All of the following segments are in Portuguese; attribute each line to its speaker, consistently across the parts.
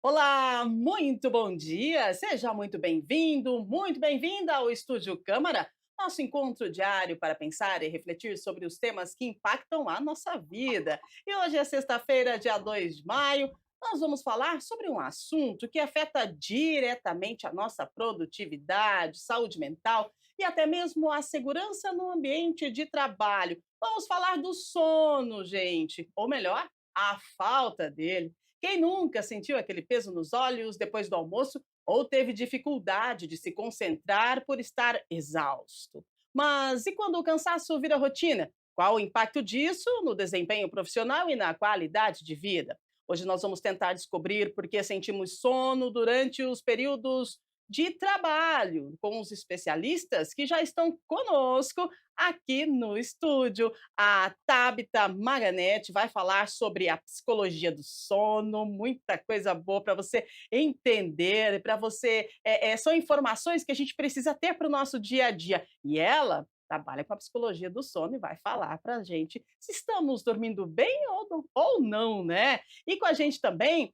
Speaker 1: Olá, muito bom dia! Seja muito bem-vinda ao Estúdio Câmara, nosso encontro diário para pensar e refletir sobre os temas que impactam a nossa vida. E hoje é sexta-feira, dia 2 de maio, nós vamos falar sobre um assunto que afeta diretamente a nossa produtividade, saúde mental e até mesmo a segurança no ambiente de trabalho. Vamos falar do sono, gente, ou melhor, a falta dele. Quem nunca sentiu aquele peso nos olhos depois do almoço ou teve dificuldade de se concentrar por estar exausto? Mas e quando o cansaço vira rotina? Qual o impacto disso no desempenho profissional e na qualidade de vida? Hoje nós vamos tentar descobrir por que sentimos sono durante os períodos de trabalho com os especialistas que já estão conosco aqui no estúdio. A Tabita Maganetti vai falar sobre a psicologia do sono, muita coisa boa para você entender, para você. São informações que a gente precisa ter para o nosso dia a dia. E ela trabalha com a psicologia do sono e vai falar para a gente se estamos dormindo bem ou não, né? E com a gente também,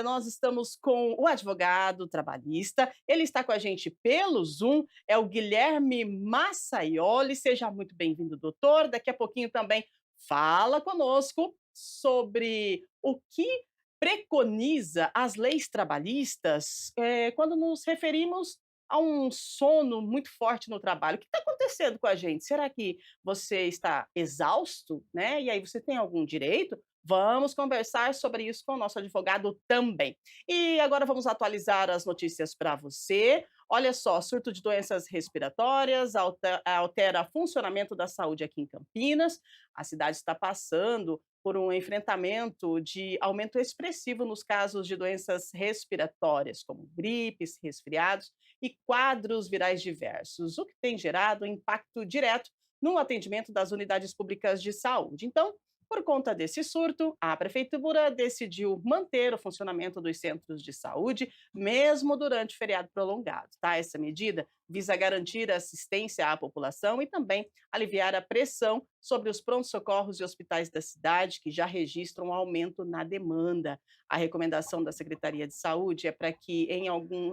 Speaker 1: nós estamos com o advogado trabalhista, ele está com a gente pelo Zoom, é o Guilherme Massaioli. Seja muito bem-vindo, doutor. Daqui a pouquinho também fala conosco sobre o que preconiza as leis trabalhistas quando nos referimos a um sono muito forte no trabalho. O que está acontecendo com a gente? Será que você está exausto, né? E aí você tem algum direito? Vamos conversar sobre isso com o nosso advogado também. E agora vamos atualizar as notícias para você. Olha só, surto de doenças respiratórias altera o funcionamento da saúde aqui em Campinas. A cidade está passando por um enfrentamento de aumento expressivo nos casos de doenças respiratórias, como gripes, resfriados e quadros virais diversos, o que tem gerado impacto direto no atendimento das unidades públicas de saúde. Então, por conta desse surto, a prefeitura decidiu manter o funcionamento dos centros de saúde, mesmo durante o feriado prolongado. Tá? Essa medida visa garantir assistência à população e também aliviar a pressão sobre os prontos-socorros e hospitais da cidade, que já registram um aumento na demanda. A recomendação da Secretaria de Saúde é para que,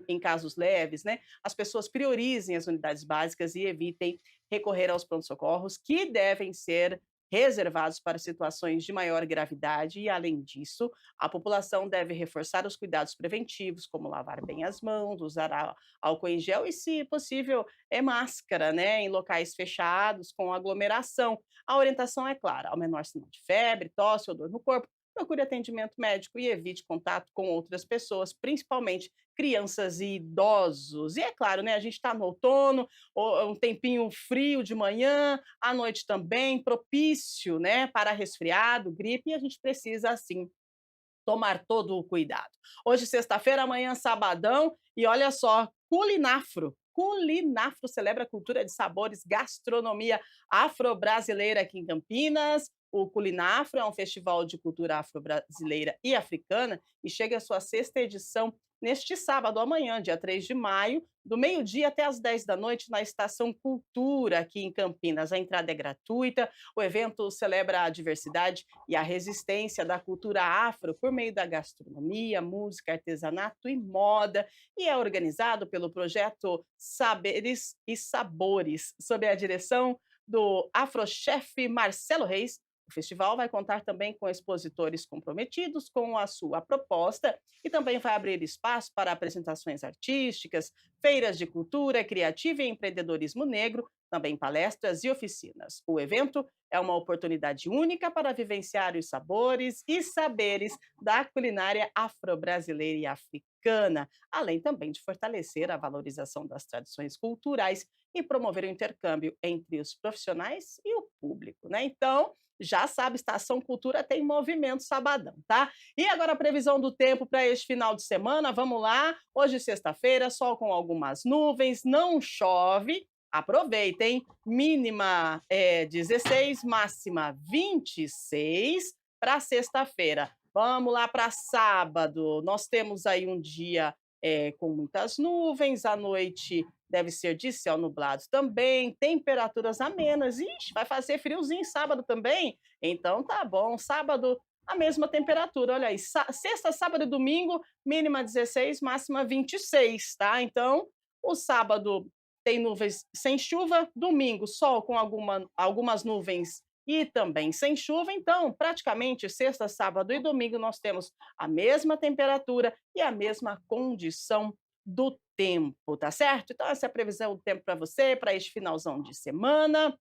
Speaker 1: em casos leves, né, as pessoas priorizem as unidades básicas e evitem recorrer aos prontos-socorros, que devem ser reservados para situações de maior gravidade e, além disso, a população deve reforçar os cuidados preventivos, como lavar bem as mãos, usar álcool em gel e, se possível, máscara, né, em locais fechados com aglomeração. A orientação é clara: ao menor sinal de febre, tosse ou dor no corpo, procure atendimento médico e evite contato com outras pessoas, principalmente crianças e idosos. E é claro, né, a gente está no outono, um tempinho frio de manhã, à noite também, propício, né, para resfriado, gripe, e a gente precisa, assim, tomar todo o cuidado. Hoje, sexta-feira, amanhã, sabadão, e olha só, Culinafro. Culinafro celebra a cultura de sabores, gastronomia afro-brasileira aqui em Campinas. O Culinafro é um festival de cultura afro-brasileira e africana e chega à sua sexta edição neste sábado, amanhã, dia 3 de maio, do meio-dia até às 10 da noite, na Estação Cultura, aqui em Campinas. A entrada é gratuita, o evento celebra a diversidade e a resistência da cultura afro por meio da gastronomia, música, artesanato e moda, e é organizado pelo projeto Saberes e Sabores, sob a direção do afrochef Marcelo Reis. O festival vai contar também com expositores comprometidos com a sua proposta e também vai abrir espaço para apresentações artísticas, feiras de cultura criativa e empreendedorismo negro, também palestras e oficinas. O evento é uma oportunidade única para vivenciar os sabores e saberes da culinária afro-brasileira e africana, além também de fortalecer a valorização das tradições culturais e promover o intercâmbio entre os profissionais e o público, né? Então, já sabe, Estação Cultura tem movimento sabadão, tá? E agora a previsão do tempo para este final de semana, vamos lá. Hoje, sexta-feira, sol com algumas nuvens, não chove. Aproveita, hein? Mínima 16, máxima 26 para sexta-feira. Vamos lá para sábado. Nós temos aí um dia com muitas nuvens, à noite deve ser de céu nublado também, temperaturas amenas. Ixi, vai fazer friozinho sábado também? Então tá bom, sábado a mesma temperatura. Olha aí, sexta, sábado e domingo, mínima 16, máxima 26, tá? Então, o sábado tem nuvens sem chuva, domingo sol com algumas nuvens e também sem chuva. Então, praticamente sexta, sábado e domingo nós temos a mesma temperatura e a mesma condição do tempo, tá certo? Então, essa é a previsão do tempo para você, para este finalzão de semana.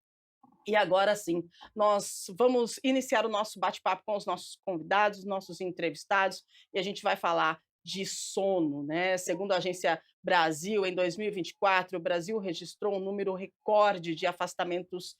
Speaker 1: E agora sim, nós vamos iniciar o nosso bate-papo com os nossos convidados, nossos entrevistados, e a gente vai falar de sono, né? Segundo a Agência Brasil, em 2024, o Brasil registrou um número recorde de afastamentos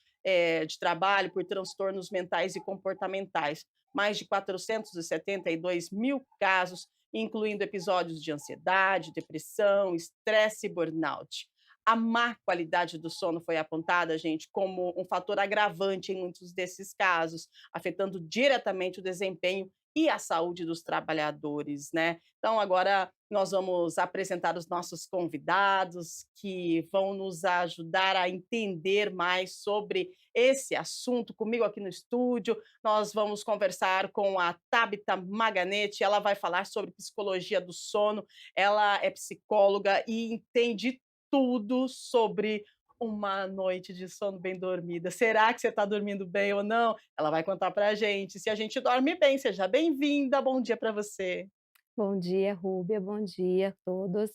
Speaker 1: de trabalho por transtornos mentais e comportamentais, mais de 472 mil casos, incluindo episódios de ansiedade, depressão, estresse e burnout. A má qualidade do sono foi apontada, gente, como um fator agravante em muitos desses casos, afetando diretamente o desempenho e a saúde dos trabalhadores, né? Então, agora nós vamos apresentar os nossos convidados que vão nos ajudar a entender mais sobre esse assunto. Comigo aqui no estúdio, nós vamos conversar com a Tabita Maganete. Ela vai falar sobre psicologia do sono. Ela é psicóloga e entende tudo sobre uma noite de sono bem dormida. Será que você está dormindo bem ou não? Ela vai contar para a gente. Se a gente dorme bem, seja bem-vinda. Bom dia para você.
Speaker 2: Bom dia, Rúbia. Bom dia a todos.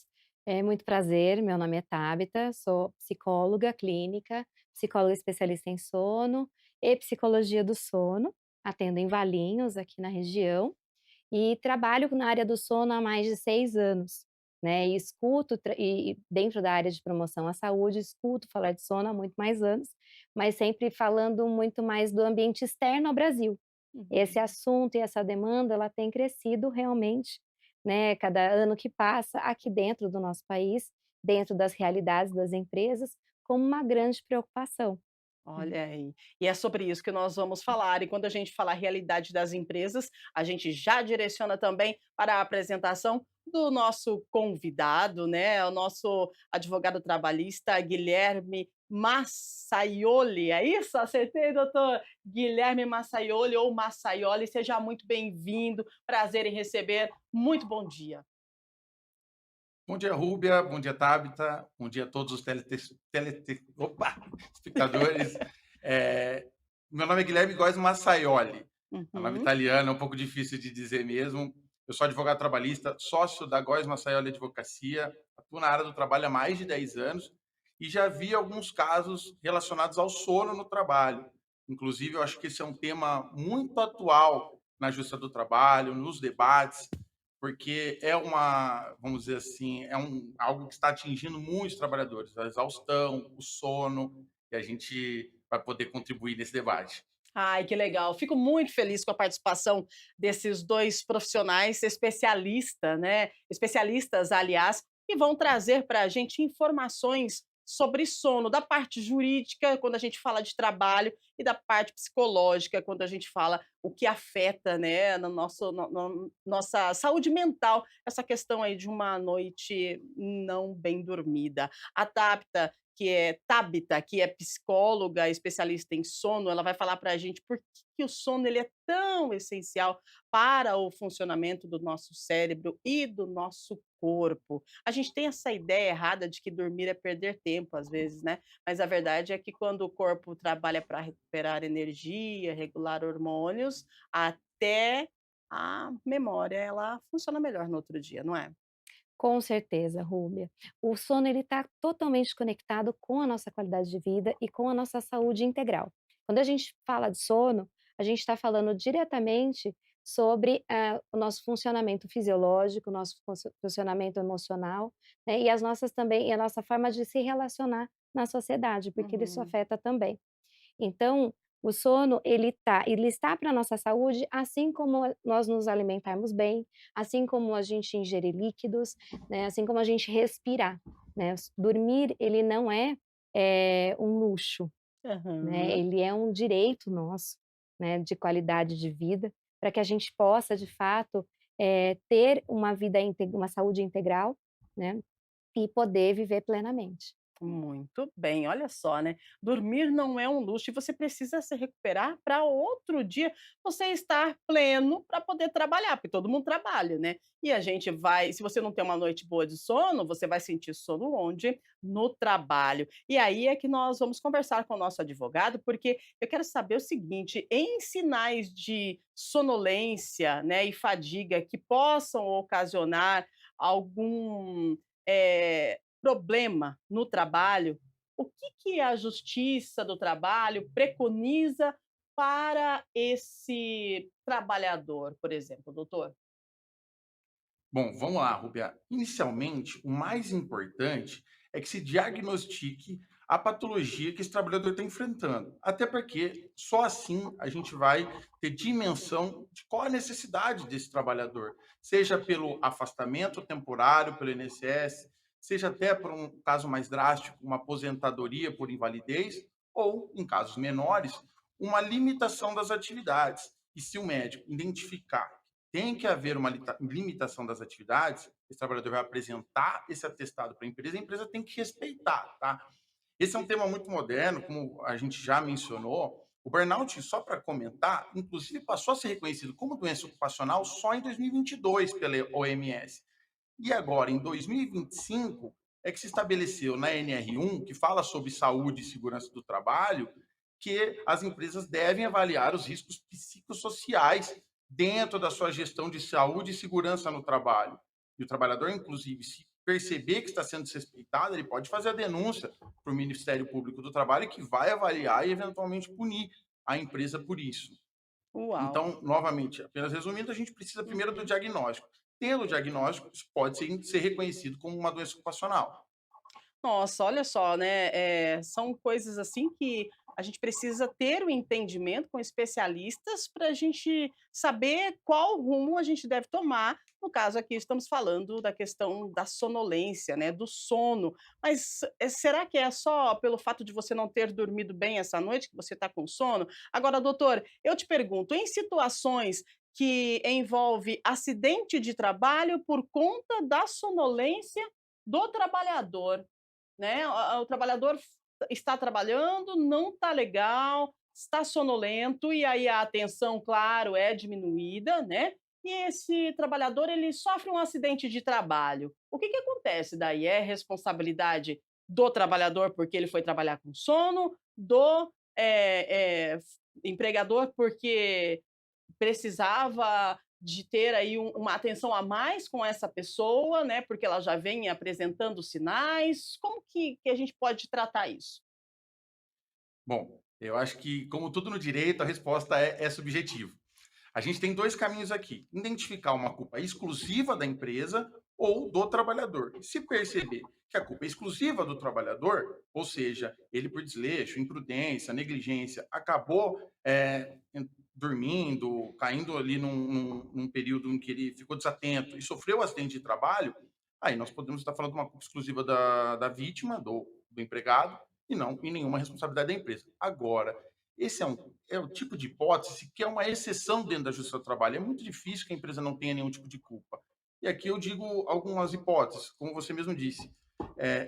Speaker 2: É muito prazer. Meu nome é Tabita, sou psicóloga clínica, psicóloga especialista em sono e psicologia do sono. Atendo em Valinhos, aqui na região, e trabalho na área do sono há mais de 6 anos, né? E escuto, e dentro da área de promoção à saúde, escuto falar de sono há muito mais anos, mas sempre falando muito mais do ambiente externo ao Brasil. Esse
Speaker 1: Uhum.
Speaker 2: assunto e essa demanda, ela tem crescido realmente, né, cada ano que passa aqui dentro do nosso país, dentro das realidades das empresas, como uma grande preocupação. Hum.
Speaker 1: Olha aí. E é sobre isso que nós vamos falar. E quando a gente fala realidade das empresas, a gente já direciona também para a apresentação do nosso convidado, né? O nosso advogado trabalhista, Guilherme Massaioli. É isso? Acertei, doutor? Guilherme Massaioli ou Massaioli. Seja muito bem-vindo. Prazer em receber. Muito bom dia.
Speaker 3: Bom dia, Rúbia. Bom dia, Tabita. Bom dia a todos os espectadores. Eh, Meu nome é Guilherme Góes Massaioli. É um nome
Speaker 1: Uhum.
Speaker 3: italiano, é um pouco difícil de dizer mesmo. Eu sou advogado trabalhista, sócio da Góes Massaioli Advocacia, atuo na área do trabalho há mais de 10 anos e já vi alguns casos relacionados ao sono no trabalho. Inclusive, eu acho que esse é um tema muito atual na justiça do trabalho, nos debates, porque é uma, vamos dizer assim, algo que está atingindo muitos trabalhadores, a exaustão, o sono, e a gente vai poder contribuir nesse debate.
Speaker 1: Ai, que legal. Fico muito feliz com a participação desses 2 profissionais especialistas, aliás, que vão trazer para a gente informações sobre sono, da parte jurídica, quando a gente fala de trabalho, e da parte psicológica, quando a gente fala o que afeta, né, no nosso no nossa saúde mental, essa questão aí de uma noite não bem dormida. A Tabita, que é psicóloga, especialista em sono, ela vai falar para a gente por que o sono ele é tão essencial para o funcionamento do nosso cérebro e do nosso corpo. A gente tem essa ideia errada de que dormir é perder tempo, às vezes, né? Mas a verdade é que quando o corpo trabalha para recuperar energia, regular hormônios, até a memória ela funciona melhor no outro dia, não é?
Speaker 2: Com certeza, Rúbia. O sono ele está totalmente conectado com a nossa qualidade de vida e com a nossa saúde integral. Quando a gente fala de sono, a gente está falando diretamente sobre o nosso funcionamento fisiológico, o nosso funcionamento emocional, né, e as nossas também e a nossa forma de se relacionar na sociedade, porque isso
Speaker 1: Uhum.
Speaker 2: afeta também. Então, o sono ele está para a nossa saúde, assim como nós nos alimentarmos bem, assim como a gente ingerir líquidos, né, assim como a gente respirar, né. Dormir ele não é, um luxo, né,
Speaker 1: Aham.
Speaker 2: ele é um direito nosso, né, de qualidade de vida, para que a gente possa de fato, ter uma saúde integral, né, e poder viver plenamente.
Speaker 1: Muito bem, olha só, né? Dormir não é um luxo e você precisa se recuperar para outro dia você estar pleno para poder trabalhar, porque todo mundo trabalha, né? E a gente vai, se você não tem uma noite boa de sono, você vai sentir sono onde? No trabalho. E aí é que nós vamos conversar com o nosso advogado, porque eu quero saber o seguinte: em sinais de sonolência, né, e fadiga que possam ocasionar algum problema no trabalho, o que que a justiça do trabalho preconiza para esse trabalhador, por exemplo, doutor?
Speaker 3: Bom, vamos lá, Rubia. Inicialmente, o mais importante é que se diagnostique a patologia que esse trabalhador está enfrentando. Até porque só assim a gente vai ter dimensão de qual a necessidade desse trabalhador, seja pelo afastamento temporário pelo INSS, seja até por um caso mais drástico, uma aposentadoria por invalidez, ou, em casos menores, uma limitação das atividades. E se o médico identificar tem que haver uma limitação das atividades, esse trabalhador vai apresentar esse atestado para a empresa tem que respeitar, tá? Esse é um tema muito moderno, como a gente já mencionou. O burnout, só para comentar, inclusive passou a ser reconhecido como doença ocupacional só em 2022 pela OMS. E agora, em 2025, é que se estabeleceu na NR1, que fala sobre saúde e segurança do trabalho, que as empresas devem avaliar os riscos psicossociais dentro da sua gestão de saúde e segurança no trabalho. E o trabalhador, inclusive, se perceber que está sendo desrespeitado, ele pode fazer a denúncia para o Ministério Público do Trabalho, que vai avaliar e eventualmente punir a empresa por isso.
Speaker 1: Uau!
Speaker 3: Então, novamente, apenas resumindo, a gente precisa primeiro do
Speaker 1: Uhum.
Speaker 3: diagnóstico. Tendo o diagnóstico, isso pode ser reconhecido como uma doença ocupacional.
Speaker 1: Nossa, olha só, né, são coisas assim que a gente precisa ter o entendimento com especialistas para a gente saber qual rumo a gente deve tomar. No caso aqui estamos falando da questão da sonolência, né, do sono. Mas, será que é só pelo fato de você não ter dormido bem essa noite que você está com sono? Agora, doutor, eu te pergunto, em situações que envolve acidente de trabalho por conta da sonolência do trabalhador, né, o trabalhador está trabalhando, não está legal, está sonolento e aí a atenção, claro, é diminuída, né, e esse trabalhador ele sofre um acidente de trabalho. O que que acontece daí? É responsabilidade do trabalhador porque ele foi trabalhar com sono, do, empregador porque precisava de ter aí uma atenção a mais com essa pessoa, né, porque ela já vem apresentando sinais. Como que a gente pode tratar isso?
Speaker 3: Bom, eu acho que, como tudo no direito, a resposta é subjetiva. A gente tem dois caminhos aqui: identificar uma culpa exclusiva da empresa ou do trabalhador. Se perceber que a culpa é exclusiva do trabalhador, ou seja, ele por desleixo, imprudência, negligência, acabou dormindo, caindo ali num período em que ele ficou desatento e sofreu um acidente de trabalho, aí nós podemos estar falando de uma culpa exclusiva da vítima, do empregado, e não em nenhuma responsabilidade da empresa. Agora, esse é o tipo de hipótese que é uma exceção dentro da justiça do trabalho. É muito difícil que a empresa não tenha nenhum tipo de culpa. E aqui eu digo algumas hipóteses, como você mesmo disse.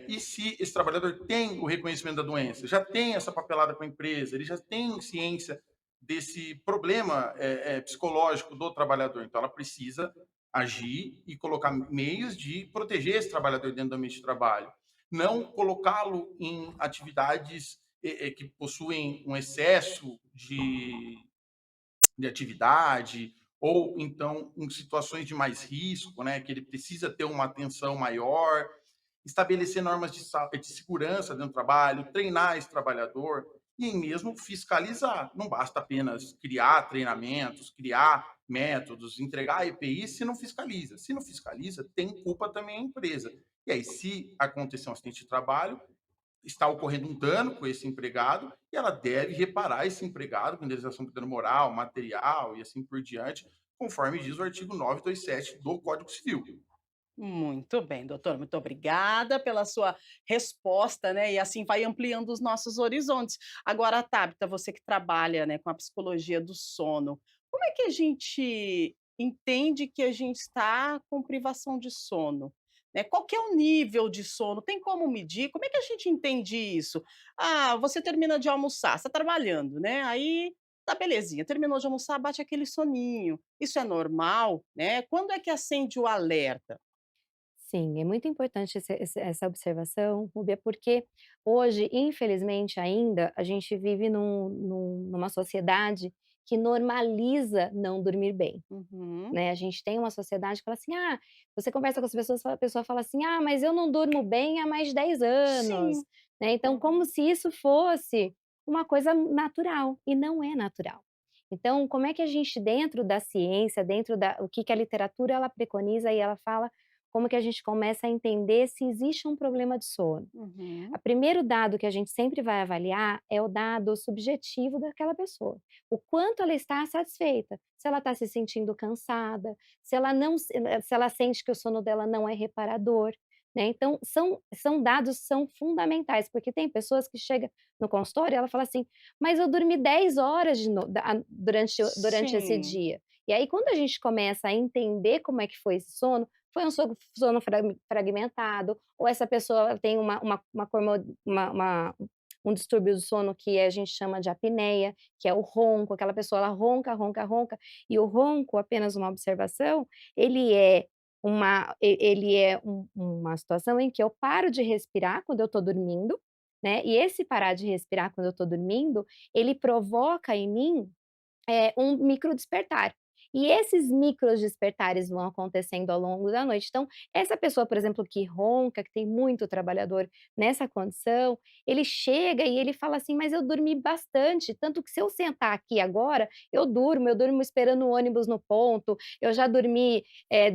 Speaker 3: E se esse trabalhador tem o reconhecimento da doença, já tem essa papelada com a empresa, ele já tem ciência desse problema psicológico do trabalhador, então ela precisa agir e colocar meios de proteger esse trabalhador dentro do ambiente de trabalho, não colocá-lo em atividades que possuem um excesso de atividade, ou então em situações de mais risco, né, que ele precisa ter uma atenção maior, estabelecer normas de segurança dentro do trabalho, treinar esse trabalhador e mesmo fiscalizar. Não basta apenas criar treinamentos, criar métodos, entregar EPI se não fiscaliza. Se não fiscaliza, tem culpa também a empresa. E aí, se acontecer um acidente de trabalho, está ocorrendo um dano com esse empregado e ela deve reparar esse empregado com indenização por dano moral, material e assim por diante, conforme diz o artigo 927 do Código Civil.
Speaker 1: Muito bem, doutor, muito obrigada pela sua resposta, né, e assim vai ampliando os nossos horizontes. Agora, Tabita, você que trabalha, né, com a psicologia do sono, como é que a gente entende que a gente está com privação de sono? né? Qual que é o nível de sono? Tem como medir? Como é que a gente entende isso? Ah, você termina de almoçar, você está trabalhando, né? Aí tá belezinha, terminou de almoçar, bate aquele soninho. Isso é normal, né? Quando é que acende o alerta?
Speaker 2: Sim, é muito importante essa observação, Rúbia, porque hoje, infelizmente ainda, a gente vive numa sociedade que normaliza não dormir bem.
Speaker 1: Uhum.
Speaker 2: Né, a gente tem uma sociedade que fala assim: "Ah", você conversa com as pessoas, a pessoa fala assim: "Ah, mas eu não durmo bem há mais de 10 anos",
Speaker 1: Sim.
Speaker 2: né, então como
Speaker 1: Uhum.
Speaker 2: se isso fosse uma coisa natural, e não é natural. Então, como é que a gente dentro da ciência, dentro da o que que a literatura ela preconiza e ela fala, como que a gente começa a entender se existe um problema de sono? O
Speaker 1: Uhum.
Speaker 2: primeiro dado que a gente sempre vai avaliar é o dado subjetivo daquela pessoa. O quanto ela está satisfeita, se ela está se sentindo cansada, se ela não se ela sente que o sono dela não é reparador, né. Então são dados são fundamentais, porque tem pessoas que chega no consultório e ela fala assim: "Mas eu dormi 10 horas de no da durante esse
Speaker 1: Sim.
Speaker 2: dia". E aí quando a gente começa a entender como é que foi esse sono, foi um sono fragmentado, ou essa pessoa ela tem uma cormo um distúrbio do sono que a gente chama de apneia, que é o ronco, aquela pessoa ela ronca, ronca, ronca, e o ronco, apenas uma observação, ele é uma situação em que eu paro de respirar quando eu estou dormindo, né, e esse parar de respirar quando eu estou dormindo, ele provoca em mim um micro despertar. E esses micros despertares vão acontecendo ao longo da noite. Então, essa pessoa, por exemplo, que ronca, que tem muito trabalhador nessa condição, ele chega e ele fala assim: "Mas eu dormi bastante, tanto que se eu sentar aqui agora, eu durmo esperando o ônibus no ponto, eu já dormi,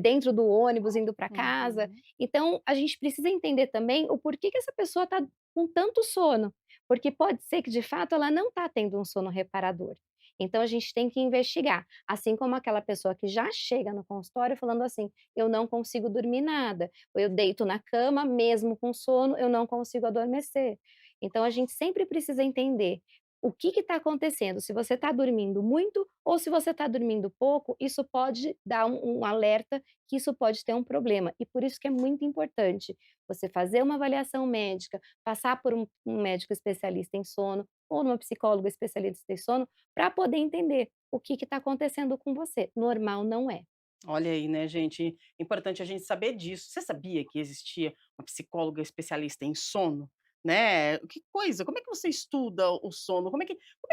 Speaker 2: dentro do ônibus indo para casa".
Speaker 1: Uhum.
Speaker 2: Então, a gente precisa entender também o porquê que essa pessoa está com tanto sono, porque pode ser que de fato ela não está tendo um sono reparador. Então a gente tem que investigar, assim como aquela pessoa que já chega no consultório falando assim: "Eu não consigo dormir nada, ou eu deito na cama mesmo com sono, eu não consigo adormecer". Então a gente sempre precisa entender o que está acontecendo, se você está dormindo muito ou se você está dormindo pouco, isso pode dar um alerta que isso pode ter um problema. E por isso que é muito importante você fazer uma avaliação médica, passar por um médico especialista em sono ou numa psicóloga especialista em sono, para poder entender o que está acontecendo com você. Normal não é.
Speaker 1: Olha aí, né, gente, importante a gente saber disso. Você sabia que existia uma psicóloga especialista em sono? Né? Que coisa, como é que você estuda o sono? Como é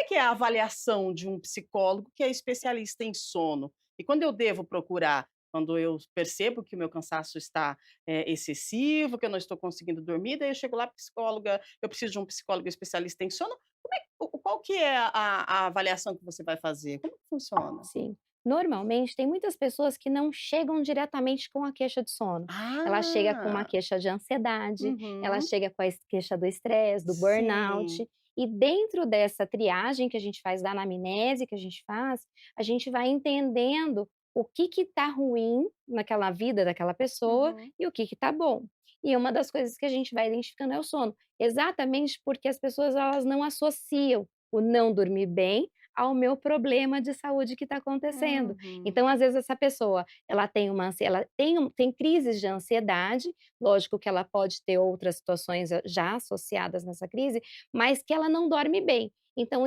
Speaker 1: que é a avaliação de um psicólogo que é especialista em sono? E quando eu devo procurar? Quando eu percebo que o meu cansaço está, excessivo, que eu não estou conseguindo dormir, daí eu chego lá, psicóloga, eu preciso de um psicólogo especialista em sono. Qual que é a avaliação que você vai fazer? Como que funciona?
Speaker 2: Sim. Normalmente, tem muitas pessoas que não chegam diretamente com a queixa de sono. Ela chega com uma
Speaker 1: Ah.
Speaker 2: queixa de ansiedade, ela
Speaker 1: Uhum.
Speaker 2: chega com a queixa do estresse, do
Speaker 1: Sim.
Speaker 2: burnout, e dentro dessa triagem que a gente faz, da anamnese que a gente vai entendendo o que está ruim naquela vida daquela pessoa
Speaker 1: Uhum.
Speaker 2: e o que está bom. E uma das coisas que a gente vai identificando é o sono, exatamente porque as pessoas elas não associam o não dormir bem ao meu problema de saúde que está acontecendo.
Speaker 1: Uhum.
Speaker 2: Então, às vezes, essa pessoa, ela tem uma ansie ela tem crises de ansiedade, lógico que ela pode ter outras situações já associadas nessa crise, mas que ela não dorme bem. Então,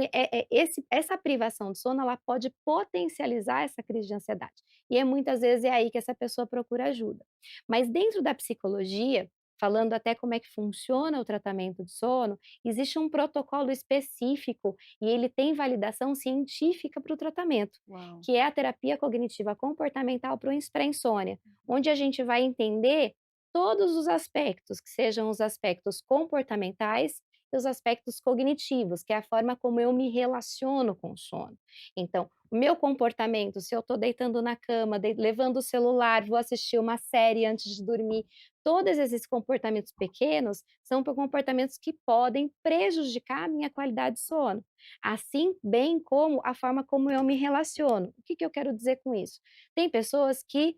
Speaker 2: essa privação de sono, ela pode potencializar essa crise de ansiedade. E muitas vezes é aí que essa pessoa procura ajuda. Mas dentro da psicologia, falando até como é que funciona o tratamento de sono, existe um protocolo específico e ele tem validação científica para o tratamento,
Speaker 1: Uau.
Speaker 2: que é a terapia cognitiva comportamental para a insônia, onde a gente vai entender todos os aspectos, que sejam os aspectos comportamentais e os aspectos cognitivos, que é a forma como eu me relaciono com o sono. Então, o meu comportamento, se eu estou deitando na cama, levando o celular, vou assistir uma série antes de dormir, todos esses comportamentos pequenos são comportamentos que podem prejudicar a minha qualidade de sono, assim bem como a forma como eu me relaciono. O que que eu quero dizer com isso? Tem pessoas que,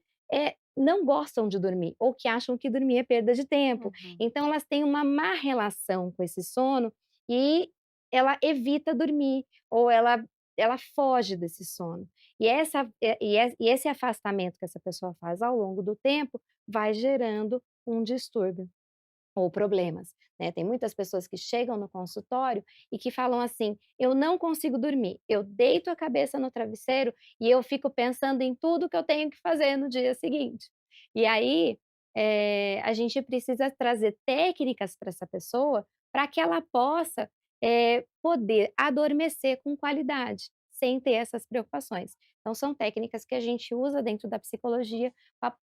Speaker 2: não gostam de dormir ou que acham que dormir é perda de tempo,
Speaker 1: Uhum.
Speaker 2: então elas têm uma má relação com esse sono e ela evita dormir ou ela foge desse sono. E esse afastamento que essa pessoa faz ao longo do tempo vai gerando um distúrbio ou problemas, né. Tem muitas pessoas que chegam no consultório e que falam assim: "Eu não consigo dormir, eu deito a cabeça no travesseiro e eu fico pensando em tudo que eu tenho que fazer no dia seguinte". E aí, a gente precisa trazer técnicas para essa pessoa, para que ela possa, poder adormecer com qualidade, sem ter essas preocupações. Então são técnicas que a gente usa dentro da psicologia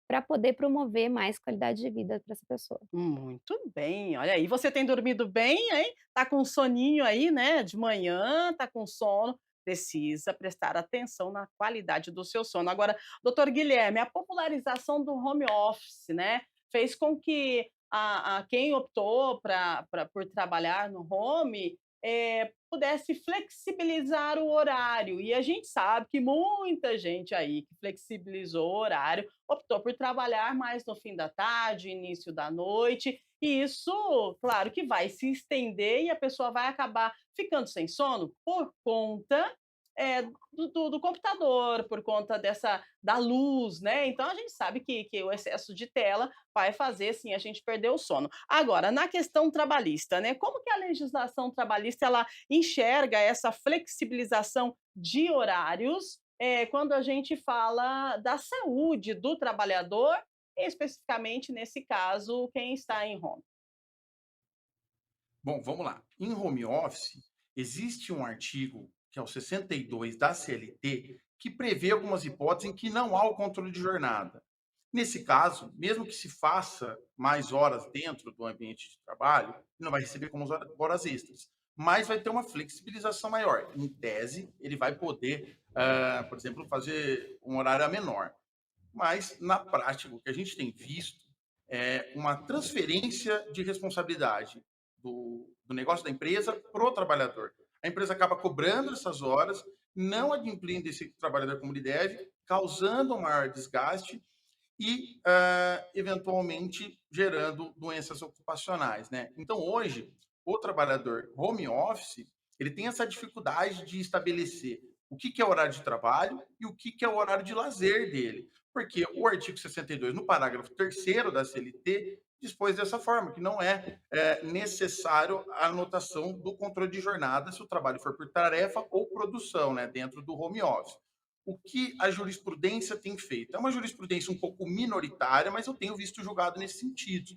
Speaker 2: para poder promover mais qualidade de vida para essa pessoa.
Speaker 1: Muito bem, olha aí, você tem dormido bem, hein? Tá com soninho aí, né, de manhã, tá com sono, precisa prestar atenção na qualidade do seu sono. Agora, doutor Guilherme, a popularização do home office, né, fez com que a quem optou por trabalhar no home, pudesse flexibilizar o horário, e a gente sabe que muita gente aí que flexibilizou o horário optou por trabalhar mais no fim da tarde, início da noite, e isso, claro que vai se estender e a pessoa vai acabar ficando sem sono por conta, do computador, por conta da luz, né. Então a gente sabe que o excesso de tela vai fazer, assim, a gente perder o sono. Agora, na questão trabalhista, né, como que a legislação trabalhista ela enxerga essa flexibilização de horários, quando a gente fala da saúde do trabalhador, especificamente nesse caso, quem está em home.
Speaker 3: Bom, vamos lá. Em home office, existe um artigo, que é o 62 da CLT, que prevê algumas hipóteses em que não há o controle de jornada. Nesse caso, mesmo que se faça mais horas dentro do ambiente de trabalho, não vai receber como horas extras, mas vai ter uma flexibilização maior. Em tese, ele vai poder, por exemplo, fazer um horário a menor. Mas, na prática, o que a gente tem visto é uma transferência de responsabilidade do negócio da empresa para o trabalhador. A empresa acaba cobrando essas horas, não adimplindo esse trabalhador como ele deve, causando um maior desgaste e, eventualmente, gerando doenças ocupacionais, né? Então, hoje, o trabalhador home office, ele tem essa dificuldade de estabelecer o que é horário de trabalho e o que é o horário de lazer dele. Porque o artigo 62, no parágrafo terceiro da CLT, dispôs dessa forma, que não é necessário a anotação do controle de jornada se o trabalho for por tarefa ou produção, né, dentro do home office. O que a jurisprudência tem feito? É uma jurisprudência um pouco minoritária, mas eu tenho visto julgado nesse sentido,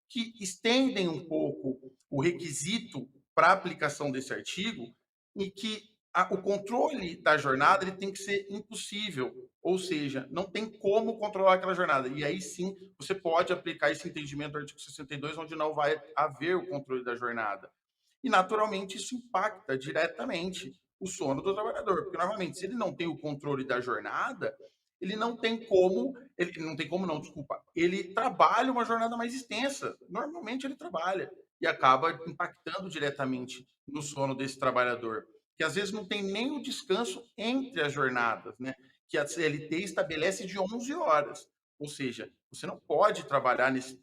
Speaker 3: que estendem um pouco o requisito para a aplicação desse artigo e que o controle da jornada ele tem que ser impossível, ou seja, não tem como controlar aquela jornada. E aí sim você pode aplicar esse entendimento do artigo 62, onde não vai haver o controle da jornada. E, naturalmente, isso impacta diretamente o sono do trabalhador, porque, normalmente, se ele não tem o controle da jornada, ele não tem como não, desculpa, ele trabalha uma jornada mais extensa, normalmente ele trabalha, e acaba impactando diretamente no sono desse trabalhador, que às vezes não tem nem o descanso entre as jornadas, né, que a CLT estabelece de 11 horas. Ou seja, você não pode trabalhar nesse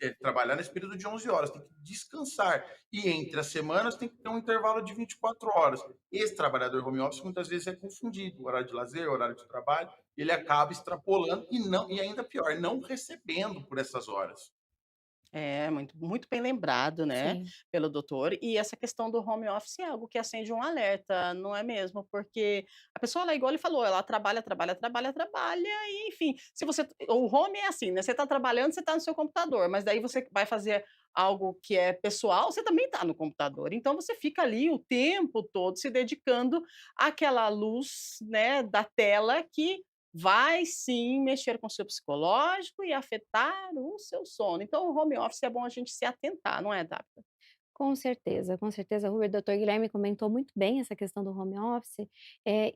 Speaker 3: período de 11 horas, tem que descansar. E entre as semanas tem que ter um intervalo de 24 horas. Esse trabalhador home office muitas vezes é confundido, horário de lazer, horário de trabalho, ele acaba extrapolando e ainda pior, não recebendo por essas horas.
Speaker 1: É, muito bem lembrado, né,
Speaker 2: Sim.
Speaker 1: pelo doutor. E essa questão do home office é algo que acende um alerta, não é mesmo? Porque a pessoa, ela, igual ele falou, ela trabalha, trabalha, trabalha, trabalha e, enfim, se você o home é assim, né, você está trabalhando, você está no seu computador, mas daí você vai fazer algo que é pessoal, você também está no computador. Então você fica ali o tempo todo se dedicando àquela luz, né, da tela que vai sim mexer com o seu psicológico e afetar o seu sono. Então o home office é bom a gente se atentar, não é, Tabita?
Speaker 2: Com certeza, o doutor Guilherme comentou muito bem essa questão do home office.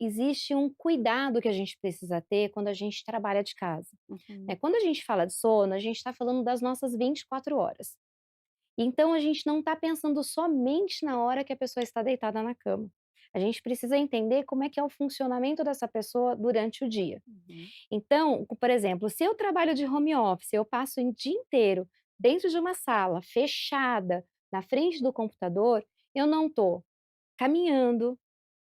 Speaker 2: Existe um cuidado que a gente precisa ter quando a gente trabalha de casa.
Speaker 1: Uhum.
Speaker 2: Quando a gente fala de sono, a gente está falando das nossas 24 horas. Então a gente não está pensando somente na hora que a pessoa está deitada na cama. A gente precisa entender como é que é o funcionamento dessa pessoa durante o dia.
Speaker 1: Uhum.
Speaker 2: Então, por exemplo, se eu trabalho de home office, eu passo o dia inteiro dentro de uma sala fechada, na frente do computador, eu não estou caminhando,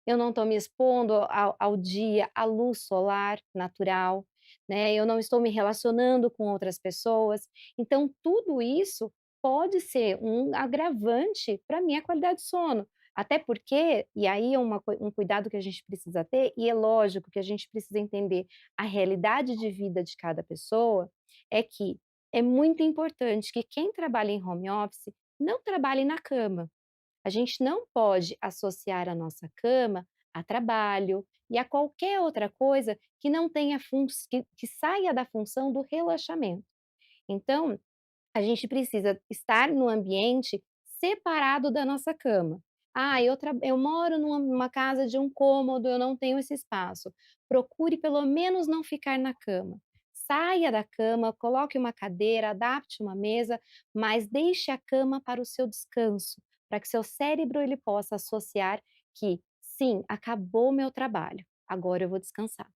Speaker 2: eu não estou me expondo ao dia, à luz solar natural. né, eu não estou me relacionando com outras pessoas. Então tudo isso pode ser um agravante para minha qualidade de sono. Até porque, e aí é um cuidado que a gente precisa ter, e é lógico que a gente precisa entender a realidade de vida de cada pessoa, é que é muito importante que quem trabalha em home office não trabalhe na cama. A gente não pode associar a nossa cama a trabalho e a qualquer outra coisa que não tenha que saia da função do relaxamento. Então, a gente precisa estar no ambiente separado da nossa cama. Ah, eu moro numa casa de um cômodo, eu não tenho esse espaço. Procure pelo menos não ficar na cama. Saia da cama, coloque uma cadeira, adapte uma mesa, mas deixe a cama para o seu descanso, para que seu cérebro ele possa associar que sim, acabou meu trabalho, agora eu vou descansar.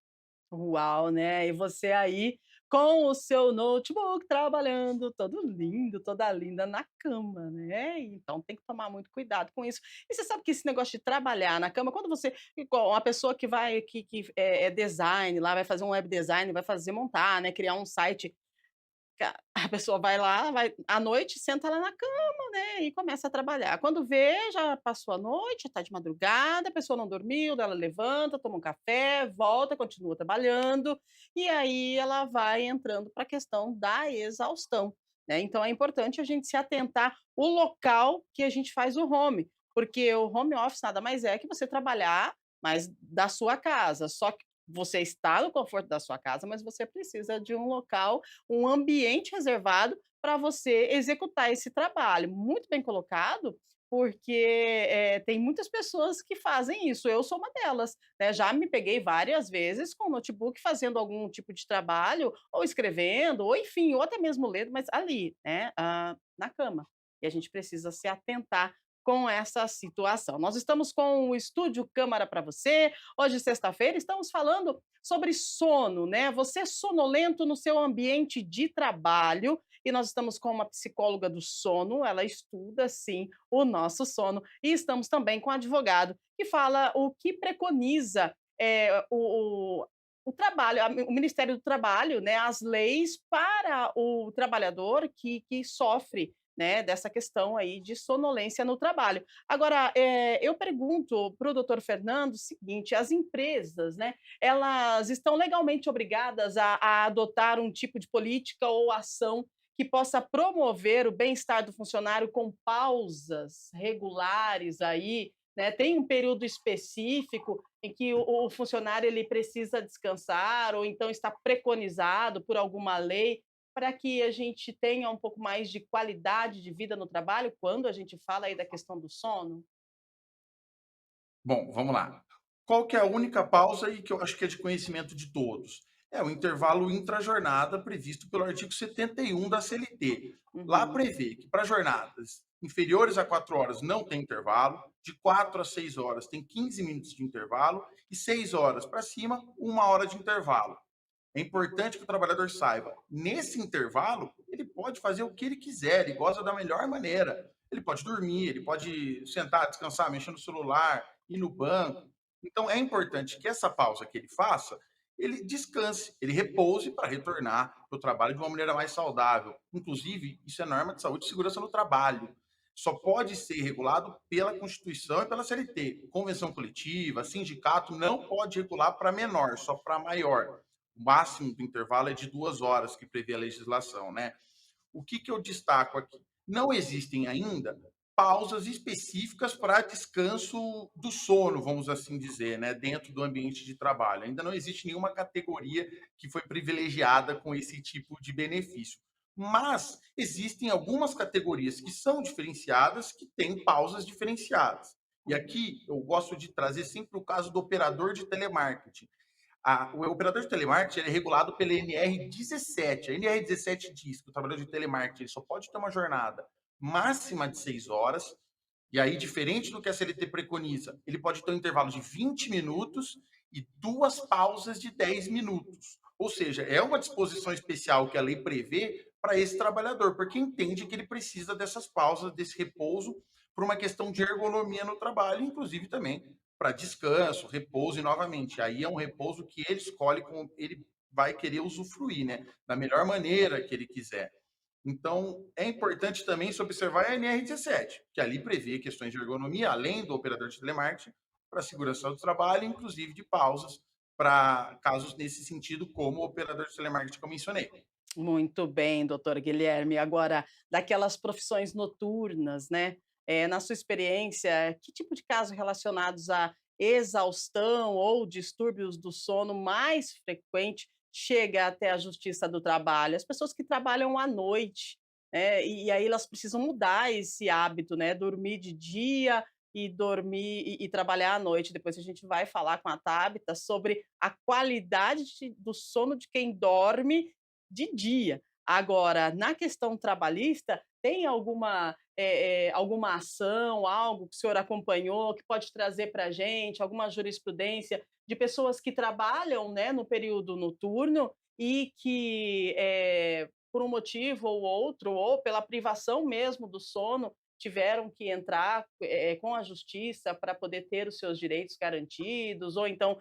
Speaker 1: Uau, né, e você aí com o seu notebook trabalhando, todo lindo, toda linda na cama, né, então tem que tomar muito cuidado com isso. E você sabe que esse negócio de trabalhar na cama, quando você igual uma pessoa que vai que é design lá, vai fazer um web design, vai fazer montar, né, criar um site. A pessoa vai lá, vai à noite, senta lá na cama, né, e começa a trabalhar. Quando vê, já passou a noite, tá de madrugada, a pessoa não dormiu, daí ela levanta, toma um café, volta, continua trabalhando, e aí ela vai entrando para a questão da exaustão, né. Então é importante a gente se atentar o local que a gente faz o home, porque o home office nada mais é que você trabalhar, mas da sua casa, só que você está no conforto da sua casa, mas você precisa de um local, um ambiente reservado para você executar esse trabalho. Muito bem colocado, porque, tem muitas pessoas que fazem isso, eu sou uma delas, né, já me peguei várias vezes com o notebook fazendo algum tipo de trabalho, ou escrevendo, ou enfim, ou até mesmo lendo, mas ali, né, na cama. E a gente precisa se atentar com essa situação. Nós estamos com o Estúdio Câmara para você, hoje sexta-feira, estamos falando sobre sono, né, você é sonolento no seu ambiente de trabalho, e nós estamos com uma psicóloga do sono, ela estuda sim o nosso sono, e estamos também com um advogado que fala o que preconiza, o trabalho, o Ministério do Trabalho, né, as leis para o trabalhador que sofre, né, dessa questão aí de sonolência no trabalho. Agora, eu pergunto para o doutor Fernando o seguinte, as empresas, né, elas estão legalmente obrigadas a adotar um tipo de política ou ação que possa promover o bem-estar do funcionário com pausas regulares aí, né, tem um período específico em que o funcionário ele precisa descansar ou então está preconizado por alguma lei para que a gente tenha um pouco mais de qualidade de vida no trabalho, quando a gente fala aí da questão do sono?
Speaker 3: Bom, vamos lá. Qual que é a única pausa e que eu acho que é de conhecimento de todos? É o intervalo intrajornada previsto pelo artigo 71 da CLT. Lá
Speaker 1: Uhum.
Speaker 3: prevê que para jornadas inferiores a 4 horas não tem intervalo, de 4 a 6 horas tem 15 minutos de intervalo e 6 horas para cima, 1 hora de intervalo. É importante que o trabalhador saiba, nesse intervalo, ele pode fazer o que ele quiser, ele goza da melhor maneira. Ele pode dormir, ele pode sentar, descansar, mexer no celular, ir no banco. Então é importante que essa pausa que ele faça, ele descanse, ele repouse para retornar para o trabalho de uma maneira mais saudável. Inclusive, isso é norma de saúde e segurança no trabalho. Só pode ser regulado pela Constituição e pela CLT. Convenção coletiva, sindicato não pode regular para menor, só para maior. O máximo do intervalo é de 2 horas que prevê a legislação, né? O que, que eu destaco aqui? Não existem ainda pausas específicas para descanso do sono, vamos assim dizer, né, dentro do ambiente de trabalho. Ainda não existe nenhuma categoria que foi privilegiada com esse tipo de benefício. Mas existem algumas categorias que são diferenciadas, que têm pausas diferenciadas. E aqui eu gosto de trazer sempre o caso do operador de telemarketing. O operador de telemarketing ele é regulado pela NR17. A NR17 diz que o trabalhador de telemarketing ele só pode ter uma jornada máxima de 6 horas, e aí, diferente do que a CLT preconiza, ele pode ter um intervalo de 20 minutos e 2 pausas de 10 minutos. Ou seja, é uma disposição especial que a lei prevê para esse trabalhador, porque entende que ele precisa dessas pausas, desse repouso, por uma questão de ergonomia no trabalho, inclusive também para descanso, repouso e novamente. Aí é um repouso que ele escolhe, ele vai querer usufruir, né, da melhor maneira que ele quiser. Então, é importante também se observar a NR17, que ali prevê questões de ergonomia, além do operador de telemarketing, para a segurança do trabalho, inclusive de pausas, para casos nesse sentido, como o operador de telemarketing que eu mencionei.
Speaker 1: Muito bem, doutor Guilherme. Agora, daquelas profissões noturnas, né, na sua experiência, que tipo de casos relacionados à exaustão ou distúrbios do sono mais frequente chega até a Justiça do Trabalho? As pessoas que trabalham à noite, e aí elas precisam mudar esse hábito, né, dormir de dia e dormir e trabalhar à noite. Depois a gente vai falar com a Tabita sobre a qualidade do sono de quem dorme de dia. Agora, na questão trabalhista, tem alguma ação, algo que o senhor acompanhou, que pode trazer para a gente, alguma jurisprudência de pessoas que trabalham, né, no período noturno e que, por um motivo ou outro, ou pela privação mesmo do sono, tiveram que entrar, com a justiça para poder ter os seus direitos garantidos, ou então,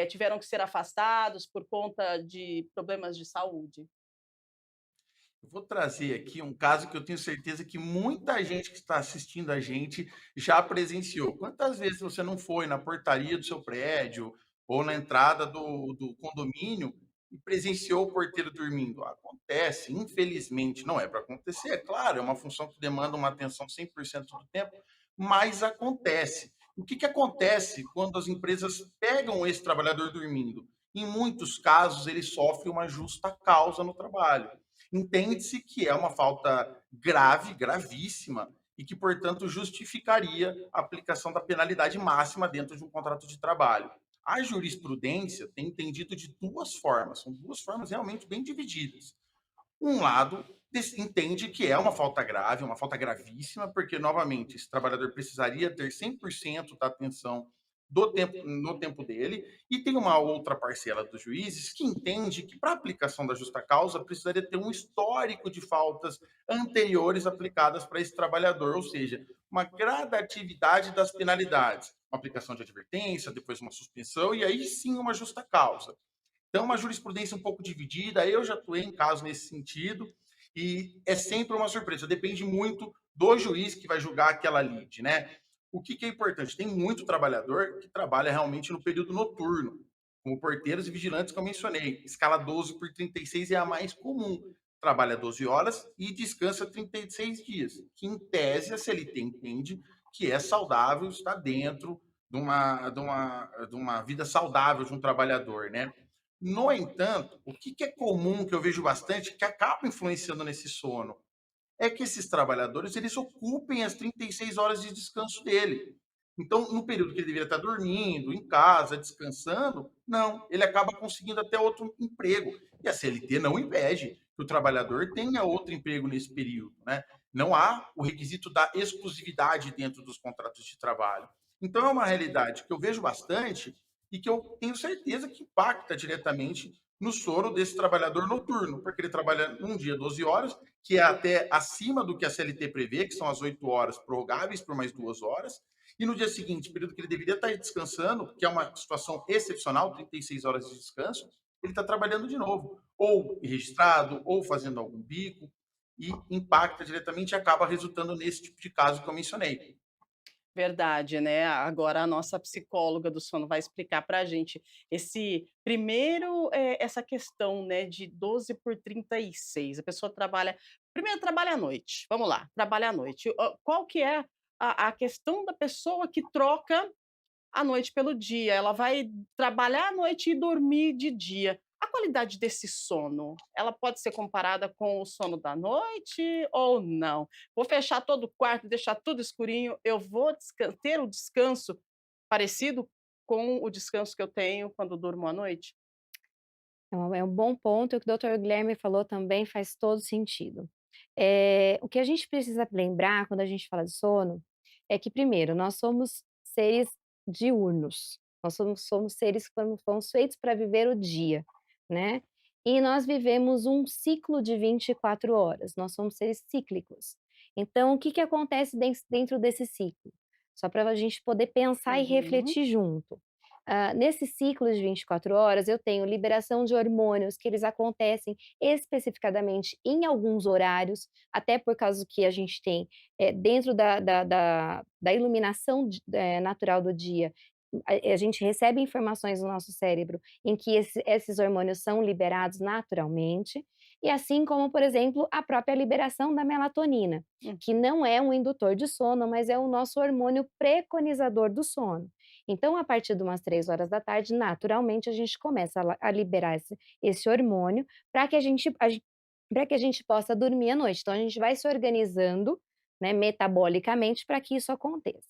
Speaker 1: tiveram que ser afastados por conta de problemas de saúde?
Speaker 3: Eu vou trazer aqui um caso que eu tenho certeza que muita gente que está assistindo a gente já presenciou. Quantas vezes você não foi na portaria do seu prédio ou na entrada do condomínio e presenciou o porteiro dormindo? Acontece, infelizmente, não é para acontecer, é claro, é uma função que demanda uma atenção 100% do tempo, mas acontece. O que acontece quando as empresas pegam esse trabalhador dormindo? Em muitos casos, ele sofre uma justa causa no trabalho. Entende-se que é uma falta grave, gravíssima, e que, portanto, justificaria a aplicação da penalidade máxima dentro de um contrato de trabalho. A jurisprudência tem entendido de duas formas, são duas formas realmente bem divididas. Um lado entende que é uma falta grave, uma falta gravíssima, porque, novamente, esse trabalhador precisaria ter 100% da atenção do tempo, no tempo dele, e tem uma outra parcela dos juízes que entende que, para a aplicação da justa causa, precisaria ter um histórico de faltas anteriores aplicadas para esse trabalhador, ou seja, uma gradatividade das penalidades, uma aplicação de advertência, depois uma suspensão, e aí sim uma justa causa. Então, uma jurisprudência um pouco dividida. Eu já atuei em casos nesse sentido e é sempre uma surpresa. Depende muito do juiz que vai julgar aquela lide, né? O que é importante? Tem muito trabalhador que trabalha realmente no período noturno, como porteiros e vigilantes que eu mencionei. Escala 12 por 36 é a mais comum. Trabalha 12 horas e descansa 36 dias, que em tese a CLT entende que é saudável, está dentro de uma vida saudável de um trabalhador, né? No entanto, o que é comum, que eu vejo bastante, que acaba influenciando nesse sono, é que esses trabalhadores eles ocupem as 36 horas de descanso dele. Então, no período que ele deveria estar dormindo, em casa, descansando, não, ele acaba conseguindo até outro emprego. E a CLT não impede que o trabalhador tenha outro emprego nesse período, né? Não há o requisito da exclusividade dentro dos contratos de trabalho. Então, é uma realidade que eu vejo bastante e que eu tenho certeza que impacta diretamente no sono desse trabalhador noturno, porque ele trabalha um dia 12 horas, que é até acima do que a CLT prevê, que são as 8 horas prorrogáveis por mais 2 horas, e no dia seguinte, período que ele deveria estar descansando, que é uma situação excepcional, 36 horas de descanso, ele está trabalhando de novo, ou registrado, ou fazendo algum bico, e impacta diretamente e acaba resultando nesse tipo de caso que eu mencionei.
Speaker 1: Verdade, né. Agora a nossa psicóloga do sono vai explicar para a gente esse primeiro, essa questão, né, de 12 por 36. A pessoa trabalha primeiro trabalha à noite, vamos lá, trabalha à noite. Qual que é a questão da pessoa que troca a noite pelo dia? Ela vai trabalhar à noite e dormir de dia. A qualidade desse sono, ela pode ser comparada com o sono da noite ou não? Vou fechar todo o quarto, deixar tudo escurinho, eu vou ter o descanso parecido com o descanso que eu tenho quando durmo à noite?
Speaker 2: É um bom ponto, e o que o doutor Guilherme falou também faz todo sentido. O que a gente precisa lembrar quando a gente fala de sono, é que primeiro, nós somos seres diurnos, nós somos seres que fomos feitos para viver o dia, né, e nós vivemos um ciclo de 24 horas, nós somos seres cíclicos. Então o que que acontece dentro desse ciclo? Só para a gente poder pensar e
Speaker 1: Uhum.
Speaker 2: refletir junto. nesse ciclo de 24 horas, eu tenho liberação de hormônios que eles acontecem especificadamente em alguns horários, até por causa que a gente tem, dentro da iluminação natural do dia, a gente recebe informações no nosso cérebro em que esses hormônios são liberados naturalmente, e assim como, por exemplo, a própria liberação da melatonina,
Speaker 1: Hum,
Speaker 2: que não é um indutor de sono, mas é o nosso hormônio preconizador do sono. Então, a partir de umas 3 horas da tarde, naturalmente, a gente começa a liberar esse hormônio para que para que a gente possa dormir à noite. Então, a gente vai se organizando, né, metabolicamente para que isso aconteça.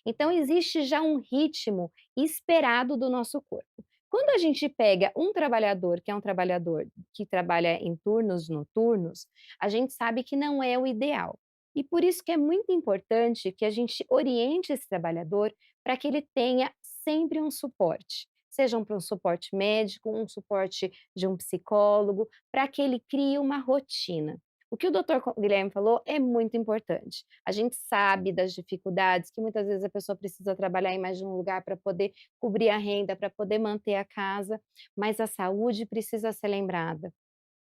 Speaker 2: Então, existe já um ritmo esperado do nosso corpo. Quando a gente pega um trabalhador, que é um trabalhador que trabalha em turnos noturnos, a gente sabe que não é o ideal. E por isso que é muito importante que a gente oriente esse trabalhador para que ele tenha sempre um suporte, seja um suporte médico, um suporte de um psicólogo, para que ele crie uma rotina. O que o doutor Guilherme falou é muito importante. A gente sabe das dificuldades que muitas vezes a pessoa precisa trabalhar em mais de um lugar para poder cobrir a renda, para poder manter a casa, mas a saúde precisa ser lembrada,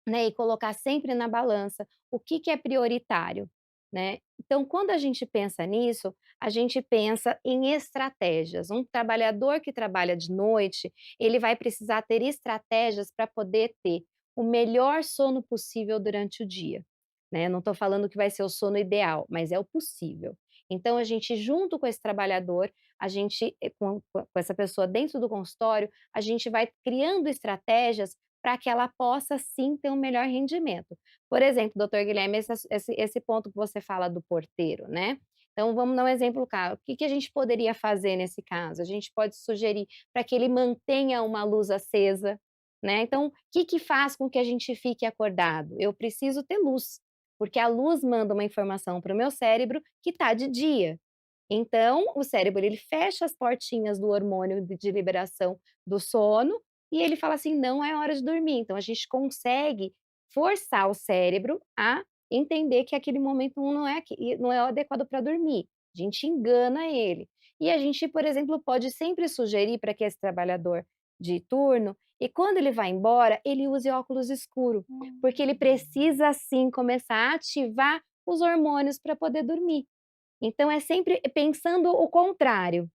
Speaker 2: né, e colocar sempre na balança o que que é prioritário, né. Então, quando a gente pensa nisso, a gente pensa em estratégias. Um trabalhador que trabalha de noite, ele vai precisar ter estratégias para poder ter o melhor sono possível durante o dia, né. Não estou falando que vai ser o sono ideal, mas é o possível. Então a gente junto com esse trabalhador, a gente, com essa pessoa dentro do consultório, a gente vai criando estratégias para que ela possa sim ter um melhor rendimento. Por exemplo, doutor Guilherme, esse ponto que você fala do porteiro, né? Então vamos dar um exemplo claro. O que que a gente poderia fazer nesse caso? A gente pode sugerir para que ele mantenha uma luz acesa, né? Então, o que que faz com que a gente fique acordado? Eu preciso ter luz, porque a luz manda uma informação para o meu cérebro que está de dia. Então, o cérebro ele fecha as portinhas do hormônio de liberação do sono e ele fala assim: "Não é hora de dormir". Então a gente consegue forçar o cérebro a entender que aquele momento não é o adequado para dormir. A gente engana ele. E a gente, por exemplo, pode sempre sugerir para que esse trabalhador de turno, e quando ele vai embora, ele use óculos escuro, porque ele
Speaker 1: hum.
Speaker 2: precisa sim começar a ativar os hormônios para poder dormir. Então é sempre pensando o contrário,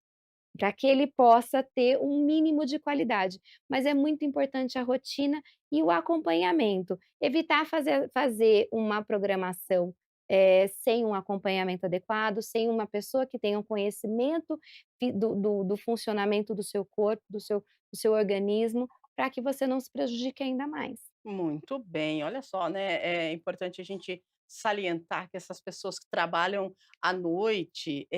Speaker 2: para que ele possa ter um mínimo de qualidade. Mas é muito importante a rotina e o acompanhamento. Evitar fazer uma programação, sem um acompanhamento adequado, sem uma pessoa que tenha um conhecimento do funcionamento do seu corpo, do seu organismo, para que você não se prejudique ainda mais.
Speaker 1: Muito bem, olha só, né, é importante a gente salientar que essas pessoas que trabalham à noite,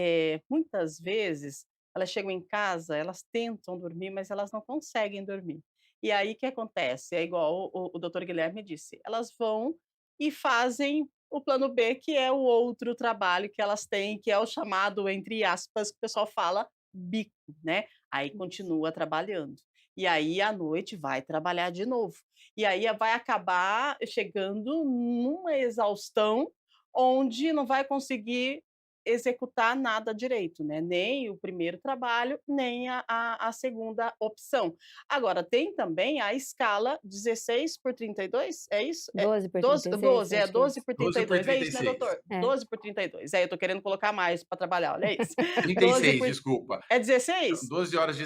Speaker 1: muitas vezes, elas chegam em casa, elas tentam dormir, mas elas não conseguem dormir. E aí o que acontece? É igual o doutor Guilherme disse, elas vão e fazem o plano B, que é o outro trabalho que elas têm, que é o chamado, entre aspas, que o pessoal fala, bico, né, aí continua trabalhando. E aí à noite vai trabalhar de novo. E aí vai acabar chegando numa exaustão, onde não vai conseguir executar nada direito, né, nem o primeiro trabalho, nem a segunda opção. Agora tem também a escala 16 por 32, é isso? É
Speaker 2: 12 por
Speaker 1: 12,
Speaker 2: 36,
Speaker 1: 12, é
Speaker 2: acho que é
Speaker 1: 12
Speaker 2: isso.
Speaker 1: por trinta
Speaker 3: 12
Speaker 1: e
Speaker 3: por
Speaker 1: dois, é isso, né,
Speaker 3: 36.
Speaker 1: doutor?
Speaker 2: É.
Speaker 1: 12 por 32. É, eu tô querendo colocar mais para trabalhar, olha isso. 12
Speaker 3: 36,
Speaker 1: por
Speaker 3: desculpa.
Speaker 1: é
Speaker 3: São
Speaker 1: 16?
Speaker 3: 12 horas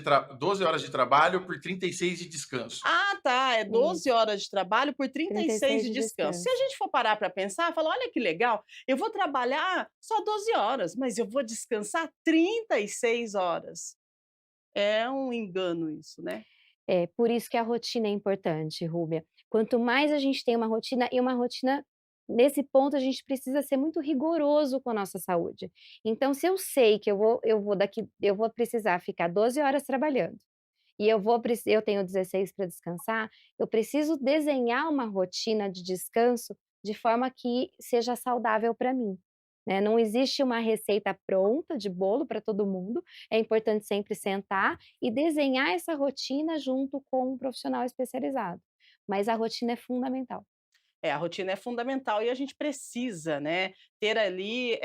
Speaker 3: de trabalho por 36 de descanso.
Speaker 1: Ah, tá, é 12
Speaker 2: Isso,
Speaker 1: horas de trabalho por 36
Speaker 2: 36
Speaker 1: de
Speaker 2: de
Speaker 1: descanso. Se a
Speaker 2: descanso.
Speaker 1: gente for parar para pensar, fala: "Olha que legal, eu vou trabalhar só 12 horas, mas eu vou descansar 36 horas". É um engano isso, né.
Speaker 2: É, por isso que a rotina é importante, Rúbia. Quanto mais a gente tem uma rotina e uma rotina nesse ponto a gente precisa ser muito rigoroso com a nossa saúde. Então, se eu sei que eu vou precisar ficar 12 horas trabalhando e eu tenho 16 para descansar, eu preciso desenhar uma rotina de descanso de forma que seja saudável para mim, né. Não existe uma receita pronta de bolo para todo mundo, é importante sempre sentar e desenhar essa rotina junto com um profissional especializado, mas a rotina é fundamental.
Speaker 1: É, a rotina é fundamental e a gente precisa, né, ter ali,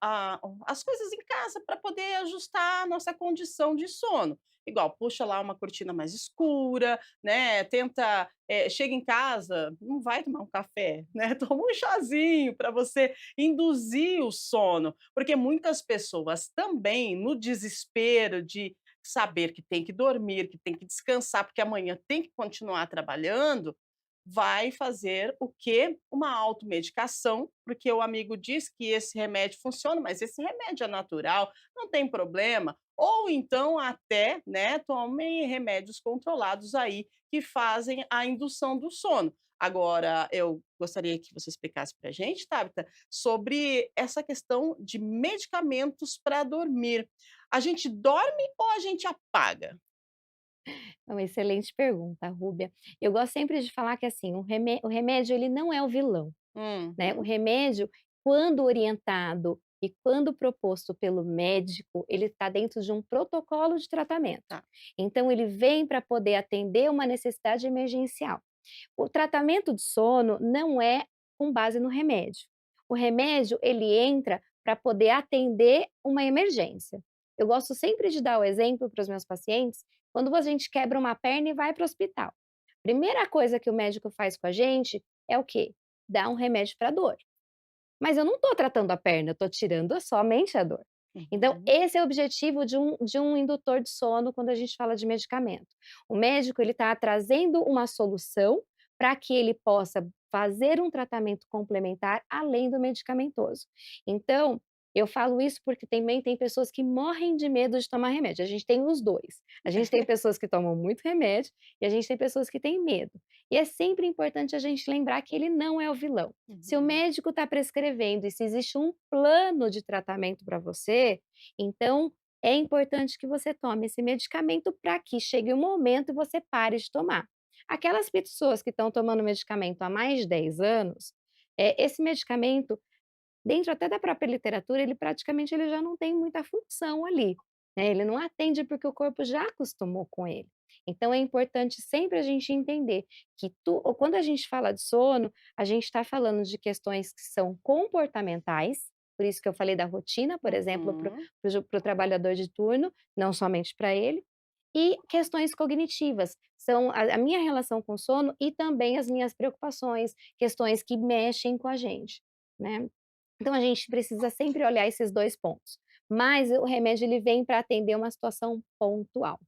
Speaker 1: as coisas em casa para poder ajustar a nossa condição de sono. Igual, puxa lá uma cortina mais escura, né, tenta, chega em casa, não vai tomar um café, né, toma um chazinho para você induzir o sono, porque muitas pessoas também, no desespero de saber que tem que dormir, que tem que descansar, porque amanhã tem que continuar trabalhando, vai fazer o quê? Uma automedicação, porque o amigo diz que esse remédio funciona, mas esse remédio é natural, não tem problema. Ou então até, né, tomem remédios controlados aí que fazem a indução do sono. Agora, eu gostaria que você explicasse para a gente, Tabita, sobre essa questão de medicamentos para dormir. A gente dorme ou a gente apaga?
Speaker 2: É uma excelente pergunta, Rúbia. Eu gosto sempre de falar que, assim, o remédio ele não é o vilão, né. O
Speaker 1: Uhum,
Speaker 2: remédio, quando orientado e quando proposto pelo médico, ele está dentro de um protocolo de tratamento.
Speaker 1: tá.
Speaker 2: Então ele vem para poder atender uma necessidade emergencial. O tratamento de sono não é com base no remédio. O remédio, ele entra para poder atender uma emergência. Eu gosto sempre de dar o exemplo para os meus pacientes, quando a gente quebra uma perna e vai para o hospital. Primeira coisa que o médico faz com a gente é o quê? Dá um remédio para dor. Mas eu não estou tratando a perna, eu estou tirando somente a dor. Então,
Speaker 1: Uhum.
Speaker 2: esse é o objetivo de um indutor de sono quando a gente fala de medicamento. O médico ele está trazendo uma solução para que ele possa fazer um tratamento complementar além do medicamentoso. Então, eu falo isso porque também tem pessoas que morrem de medo de tomar remédio. A gente tem os dois. A gente tem pessoas que tomam muito remédio e a gente tem pessoas que têm medo. E é sempre importante a gente lembrar que ele não é o vilão. Se o
Speaker 1: Uhum.
Speaker 2: médico está prescrevendo e se existe um plano de tratamento para você, então é importante que você tome esse medicamento para que chegue o momento e você pare de tomar. Aquelas pessoas que estão tomando medicamento há mais de 10 anos, esse medicamento, dentro até da própria literatura, ele praticamente ele já não tem muita função ali, né, ele não atende porque o corpo já acostumou com ele. Então é importante sempre a gente entender que ou quando a gente fala de sono, a gente está falando de questões que são comportamentais, por isso que eu falei da rotina, por exemplo, para
Speaker 1: Uhum.
Speaker 2: o trabalhador de turno, não somente para ele, e questões cognitivas, são a minha relação com o sono e também as minhas preocupações, questões que mexem com a gente, né. Então a gente precisa sempre olhar esses 2 pontos, mas o remédio ele vem para atender uma situação pontual.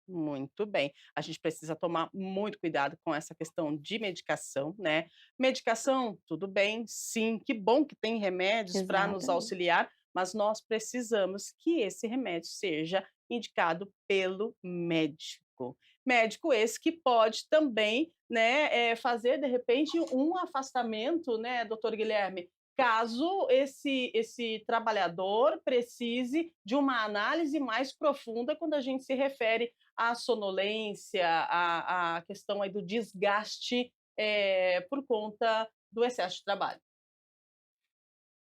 Speaker 1: Muito bem. A gente precisa tomar muito cuidado com essa questão de medicação, né. Medicação, tudo bem, sim, que bom que tem remédios para nos
Speaker 2: Exatamente.
Speaker 1: auxiliar, mas nós precisamos que esse remédio seja indicado pelo médico. Médico esse que pode também, né, fazer de repente um afastamento, né, doutor Guilherme, caso esse trabalhador precise de uma análise mais profunda quando a gente se refere à sonolência, à questão aí do desgaste, por conta do excesso de trabalho.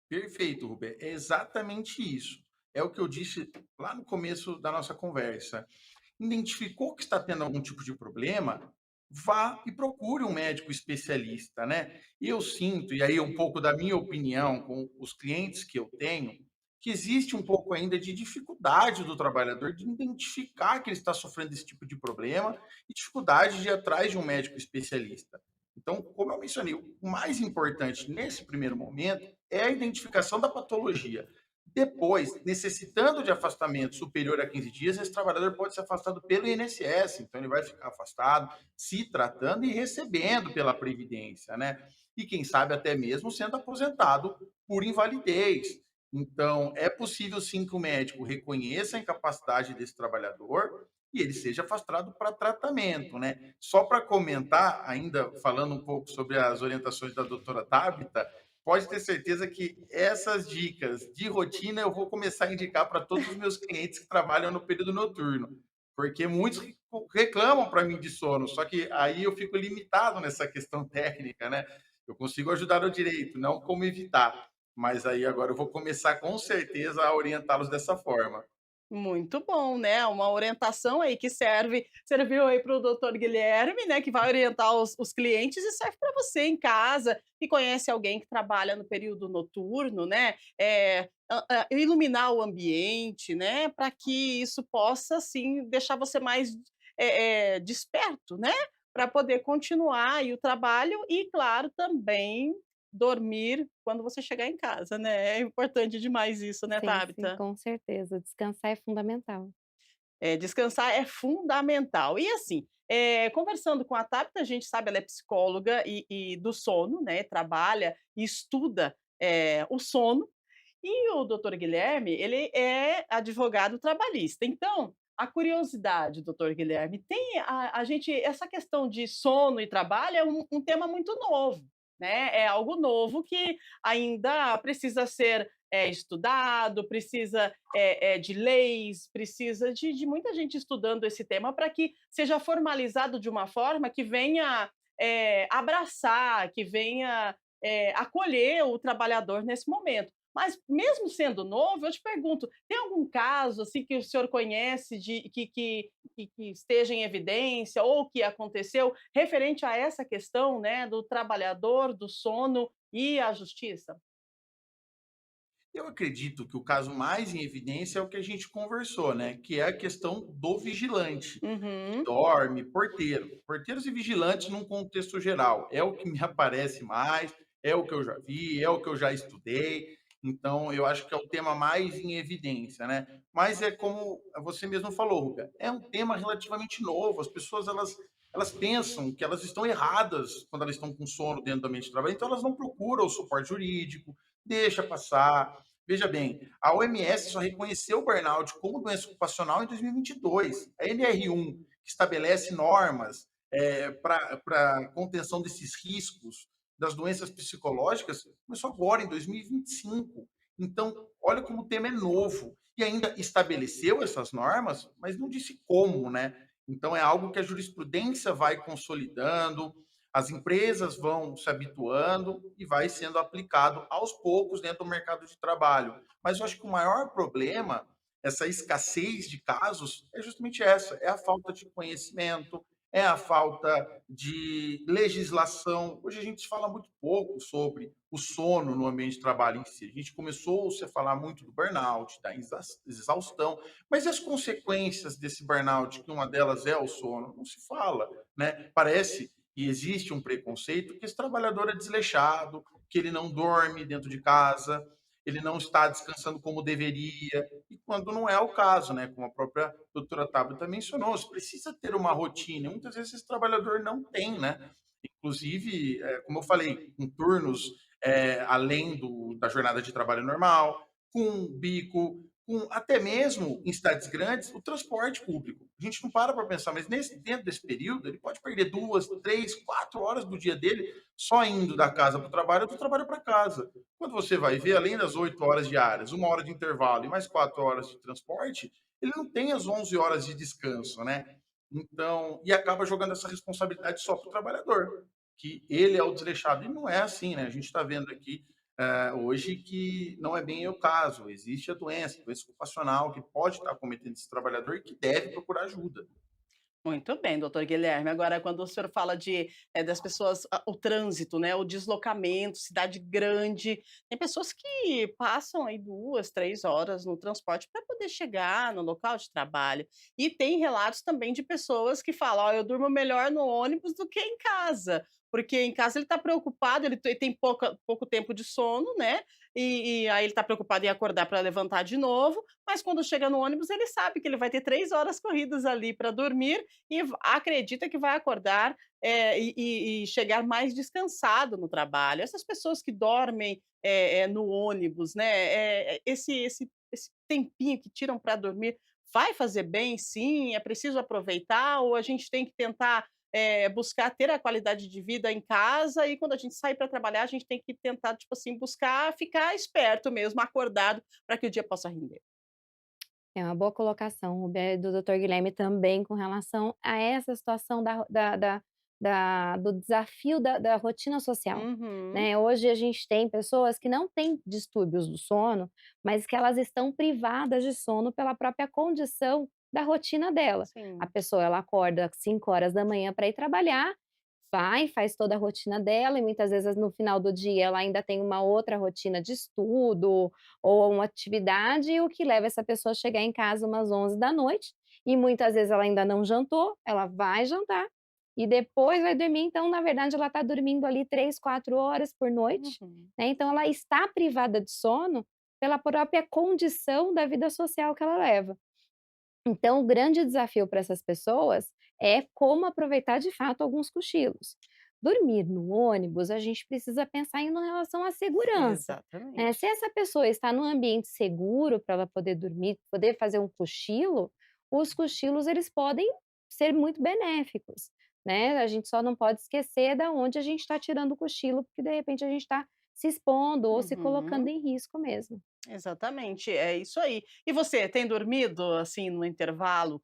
Speaker 3: Perfeito, Rubem. É exatamente isso. É o que eu disse lá no começo da nossa conversa. Identificou que está tendo algum tipo de problema, vá e procure um médico especialista, né? E eu sinto, e aí um pouco da minha opinião com os clientes que eu tenho, que existe um pouco ainda de dificuldade do trabalhador de identificar que ele está sofrendo esse tipo de problema e dificuldade de ir atrás de um médico especialista. Então, como eu mencionei, o mais importante nesse primeiro momento é a identificação da patologia. Depois, necessitando de afastamento superior a 15 dias, esse trabalhador pode ser afastado pelo INSS, então ele vai ficar afastado, se tratando e recebendo pela Previdência, né? E quem sabe até mesmo sendo aposentado por invalidez. Então, é possível sim que o médico reconheça a incapacidade desse trabalhador e ele seja afastado para tratamento, né? Só para comentar, ainda falando um pouco sobre as orientações da doutora Tabita, pode ter certeza que essas dicas de rotina eu vou começar a indicar para todos os meus clientes que trabalham no período noturno, porque muitos reclamam para mim de sono, só que aí eu fico limitado nessa questão técnica, né? Eu consigo ajudar no direito, não como evitar, mas aí agora eu vou começar com certeza a orientá-los dessa forma.
Speaker 1: Muito bom, né, uma orientação aí que serviu aí para o doutor Guilherme, né, que vai orientar os clientes e serve para você em casa, que conhece alguém que trabalha no período noturno, né, iluminar o ambiente, né, para que isso possa, assim, deixar você mais, desperto, né, para poder continuar aí o trabalho e, claro, também dormir quando você chegar em casa, né, é importante demais isso, né,
Speaker 2: Sim, sim,
Speaker 1: Tabita?
Speaker 2: com certeza, descansar é fundamental.
Speaker 1: Descansar é fundamental. E assim, conversando com a Tabita, a gente sabe, ela é psicóloga e do sono, né, trabalha e estuda, o sono, e o doutor Guilherme, ele é advogado trabalhista. Então, a curiosidade, doutor Guilherme, tem a gente essa questão de sono e trabalho é um tema muito novo, né, é algo novo que ainda precisa ser, estudado, precisa, de leis, precisa de muita gente estudando esse tema para que seja formalizado de uma forma que venha, abraçar, que venha, acolher o trabalhador nesse momento. Mas mesmo sendo novo, eu te pergunto, tem algum caso, assim, que o senhor conhece de que esteja em evidência ou que aconteceu referente a essa questão, né, do trabalhador, do sono e a justiça?
Speaker 3: Eu acredito que o caso mais em evidência é o que a gente conversou, né, que é a questão do vigilante, que
Speaker 1: Uhum.
Speaker 3: dorme, porteiro. Porteiros e vigilantes num contexto geral, é o que me aparece mais, é o que eu já vi, é o que eu já estudei, então eu acho que é o tema mais em evidência, né. Mas é como você mesmo falou, Ruga, é um tema relativamente novo, as pessoas elas pensam que elas estão erradas quando elas estão com sono dentro do ambiente de trabalho, então elas não procuram o suporte jurídico, deixa passar. Veja bem, a OMS só reconheceu o burnout como doença ocupacional em 2022. A NR1, que estabelece normas para contenção desses riscos das doenças psicológicas, começou agora, em 2025. Então, olha como o tema é novo. E ainda estabeleceu essas normas, mas não disse como, né? Então, é algo que a jurisprudência vai consolidando, as empresas vão se habituando e vai sendo aplicado aos poucos dentro do mercado de trabalho. Mas eu acho que o maior problema, essa escassez de casos, é justamente essa: é a falta de conhecimento, é a falta de legislação. Hoje a gente fala muito pouco sobre o sono no ambiente de trabalho em si. A gente começou -se a falar muito do burnout, da exaustão, mas e as consequências desse burnout, que uma delas é o sono? Não se fala, né? Parece e existe um preconceito que esse trabalhador é desleixado, que ele não dorme dentro de casa, ele não está descansando como deveria, e quando não é o caso, né? Como a própria doutora Tabata mencionou, você precisa ter uma rotina, e muitas vezes esse trabalhador não tem, né? Inclusive, como eu falei, com turnos além da jornada de trabalho normal, com bico, com até mesmo em cidades grandes, o transporte público. A gente não para pensar, mas dentro desse período, ele pode perder 2, 3, 4 horas do dia dele só indo da casa para o trabalho ou do trabalho para casa. Quando você vai ver, além das 8 horas diárias, uma hora de intervalo e mais 4 horas de transporte, ele não tem as 11 horas de descanso, né? Então, e acaba jogando essa responsabilidade só para o trabalhador, que ele é o desleixado. E não é assim, né? A gente está vendo aqui hoje que não é bem o caso. Existe a doença ocupacional, que pode estar cometendo esse trabalhador e que deve procurar ajuda.
Speaker 1: Muito bem, doutor Guilherme. Agora, quando o senhor fala das pessoas, o trânsito, né, o deslocamento, cidade grande, tem pessoas que passam aí 2, 3 horas no transporte para poder chegar no local de trabalho. E tem relatos também de pessoas que falam: "Ó, eu durmo melhor no ônibus do que em casa", porque em casa ele está preocupado, ele tem pouco tempo de sono, né, e aí ele está preocupado em acordar para levantar de novo, mas quando chega no ônibus ele sabe que ele vai ter 3 horas corridas ali para dormir e acredita que vai acordar, e chegar mais descansado no trabalho. Essas pessoas que dormem, no ônibus, né, esse tempinho que tiram para dormir, vai fazer bem sim? É preciso aproveitar ou a gente tem que tentar, buscar ter a qualidade de vida em casa e quando a gente sai para trabalhar, a gente tem que tentar, tipo assim, buscar ficar esperto mesmo, acordado, para que o dia possa render?
Speaker 2: É uma boa colocação, do doutor Guilherme também com relação a essa situação do desafio da rotina social,
Speaker 1: Uhum.
Speaker 2: né. Hoje a gente tem pessoas que não têm distúrbios do sono, mas que elas estão privadas de sono pela própria condição da rotina dela. A
Speaker 1: Sim.
Speaker 2: pessoa ela acorda às 5 horas da manhã para ir trabalhar, vai, faz toda a rotina dela e muitas vezes no final do dia ela ainda tem uma outra rotina de estudo ou uma atividade, o que leva essa pessoa a chegar em casa umas 11 da noite e muitas vezes ela ainda não jantou, ela vai jantar e depois vai dormir, então na verdade ela está dormindo ali 3, 4 horas por noite,
Speaker 1: Uhum.
Speaker 2: né, então ela está privada de sono pela própria condição da vida social que ela leva. Então, o grande desafio para essas pessoas é como aproveitar de fato alguns cochilos. Dormir no ônibus, a gente precisa pensar em relação à segurança, né? Se
Speaker 1: Exatamente.
Speaker 2: essa pessoa está num ambiente seguro para ela poder dormir, poder fazer um cochilo, os cochilos eles podem ser muito benéficos, né? A gente só não pode esquecer da onde a gente está tirando o cochilo, porque de repente a gente está se expondo ou se colocando
Speaker 1: Uhum.
Speaker 2: em risco mesmo.
Speaker 1: Exatamente, é isso aí. E você, tem dormido, assim, no intervalo,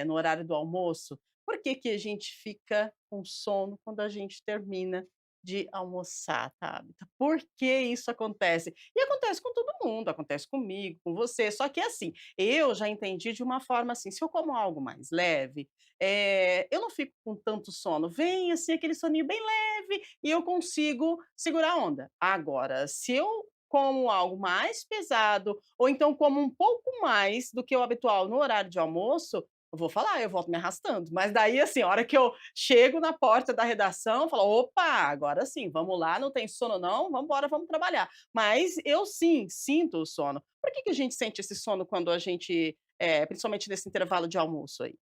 Speaker 1: no horário do almoço? Por que que a gente fica com sono quando a gente termina de almoçar, Tabita? Por que isso acontece? E acontece com todo mundo, acontece comigo, com você, só que assim, eu já entendi de uma forma assim, se eu como algo mais leve, eu não fico com tanto sono, vem assim aquele soninho bem leve e eu consigo segurar a onda. Agora, se eu como algo mais pesado, ou então como um pouco mais do que o habitual no horário de almoço, eu vou falar, eu volto me arrastando. Mas daí, assim, a hora que eu chego na porta da redação, eu falo: "Opa, agora sim, vamos lá, não tem sono não, vamos embora, vamos trabalhar". Mas eu sim, sinto o sono. Por que que a gente sente esse sono quando a gente, principalmente nesse intervalo de almoço aí?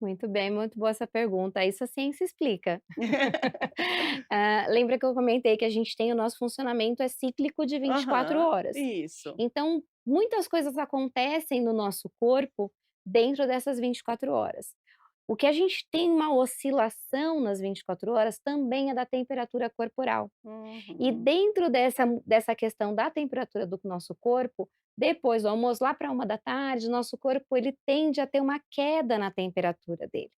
Speaker 2: Muito bem, muito boa essa pergunta. Isso a ciência explica. Lembra que eu comentei que a gente tem o nosso funcionamento é cíclico de 24
Speaker 1: Aham,
Speaker 2: horas.
Speaker 1: isso.
Speaker 2: Então, muitas coisas acontecem no nosso corpo dentro dessas 24 horas. O que a gente tem uma oscilação nas 24 horas também é da temperatura corporal. E
Speaker 1: Uhum.
Speaker 2: dentro dessa questão da temperatura do nosso corpo, depois do almoço, lá para 1 da tarde, nosso corpo ele tende a ter uma queda na temperatura dele.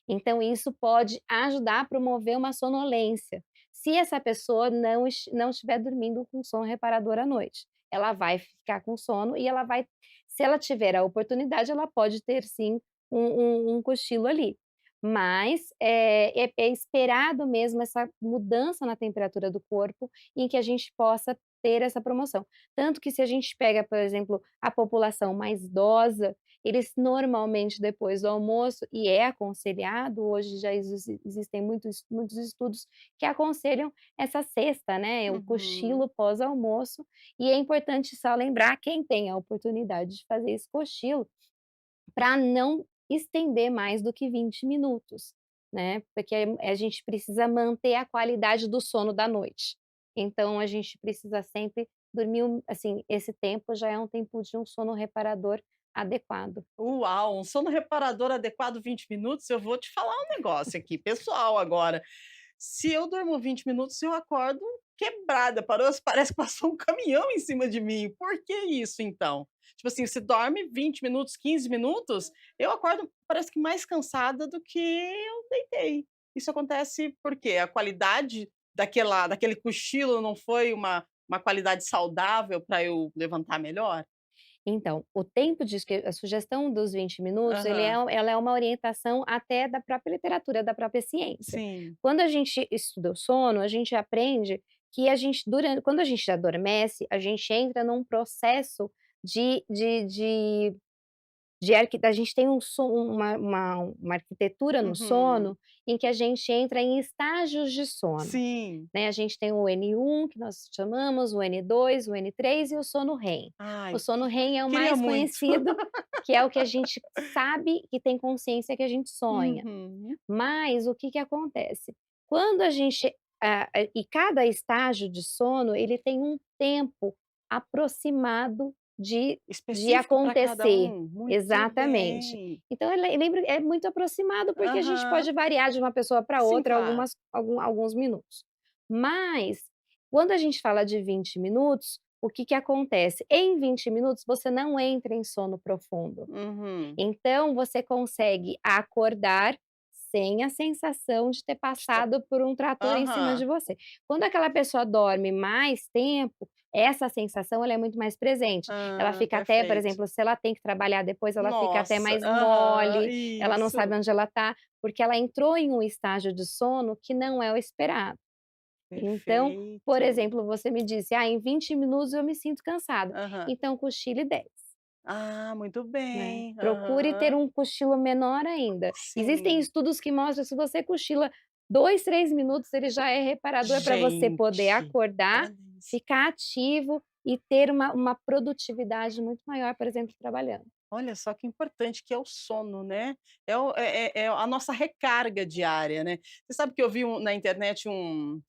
Speaker 2: Então isso pode ajudar a promover uma sonolência, se essa pessoa não estiver dormindo com sono reparador à noite. Ela vai ficar com sono e ela vai se ela tiver a oportunidade, ela pode ter sim um cochilo ali. Mas, é esperado mesmo essa mudança na temperatura do corpo, em que a gente possa ter essa promoção. Tanto que se a gente pega, por exemplo, a população mais idosa, eles normalmente depois do almoço, e é aconselhado, hoje já existem muitos estudos que aconselham essa cesta, né, o
Speaker 1: Uhum.
Speaker 2: cochilo pós-almoço, e é importante só lembrar quem tem a oportunidade de fazer esse cochilo, para não estender mais do que 20 minutos, né, porque a gente precisa manter a qualidade do sono da noite. Então a gente precisa sempre dormir assim, esse tempo já é um tempo de um sono reparador adequado.
Speaker 1: Uau, um sono reparador adequado 20 minutos, eu vou te falar um negócio aqui, pessoal agora. Se eu durmo 20 minutos, eu acordo quebrada, parece que passou um caminhão em cima de mim. Por que isso então? Tipo assim, você dorme 20 minutos, 15 minutos, eu acordo parece que mais cansada do que eu deitei. Isso acontece porque a qualidade daquele cochilo não foi uma qualidade saudável para eu levantar melhor?
Speaker 2: Então, o tempo de esque a sugestão dos 20 minutos,
Speaker 1: Aham,
Speaker 2: ela é uma orientação até da própria literatura, da própria ciência.
Speaker 1: sim.
Speaker 2: Quando a gente estuda o sono, a gente aprende que a gente quando a gente adormece, a gente entra num processo de a gente tem uma arquitetura no
Speaker 1: Uhum.
Speaker 2: sono, em que a gente entra em estágios de sono,
Speaker 1: Sim.
Speaker 2: né, a gente tem o N1 que nós chamamos, o N2, o N3 e o sono REM. O
Speaker 1: Ai,
Speaker 2: sono REM é o
Speaker 1: queria
Speaker 2: mais
Speaker 1: muito.
Speaker 2: conhecido, que é o que a gente sabe e tem consciência que a gente sonha.
Speaker 1: Uhum.
Speaker 2: Mas o que que acontece? Quando a gente e cada estágio de sono, ele tem um tempo aproximado de
Speaker 1: Específico para cada
Speaker 2: acontecer.
Speaker 1: um? Muito
Speaker 2: Exatamente.
Speaker 1: bem.
Speaker 2: Então lembra é muito aproximado, porque a gente
Speaker 1: Aham.
Speaker 2: pode variar de uma pessoa para
Speaker 1: Sim,
Speaker 2: outra
Speaker 1: claro.
Speaker 2: alguns minutos. Mas, quando a gente fala de 20 minutos, o que que acontece? Em 20 minutos você não entra em sono profundo.
Speaker 1: Uhum.
Speaker 2: Então você consegue acordar sem a sensação de ter passado por um trator em cima
Speaker 1: Aham.
Speaker 2: de você. Quando aquela pessoa dorme mais tempo, essa sensação ela é muito mais presente. Ela fica até, por
Speaker 1: Perfeito.
Speaker 2: exemplo, se ela tem que trabalhar depois, ela fica até
Speaker 1: Nossa,
Speaker 2: mais
Speaker 1: aham,
Speaker 2: mole, ela não sabe
Speaker 1: isso.
Speaker 2: onde ela está, porque ela entrou em um estágio de sono que não é o esperado. Então, por
Speaker 1: Perfeito.
Speaker 2: exemplo, você me disse: "Ah, em 20 minutos eu me sinto cansado",
Speaker 1: Aham.
Speaker 2: então cochile 10.
Speaker 1: Ah, muito
Speaker 2: Né,
Speaker 1: bem.
Speaker 2: procure ter
Speaker 1: Aham.
Speaker 2: um cochilo menor ainda. Existem
Speaker 1: Sim.
Speaker 2: estudos que mostram que se você cochila 2, 3 minutos, ele já é reparador para você poder
Speaker 1: Gente,
Speaker 2: acordar,
Speaker 1: olha isso.
Speaker 2: ficar ativo e ter uma produtividade muito maior, por exemplo, trabalhando.
Speaker 1: Olha só que importante que é o sono, né. É a nossa recarga diária, né. Você sabe que eu vi na internet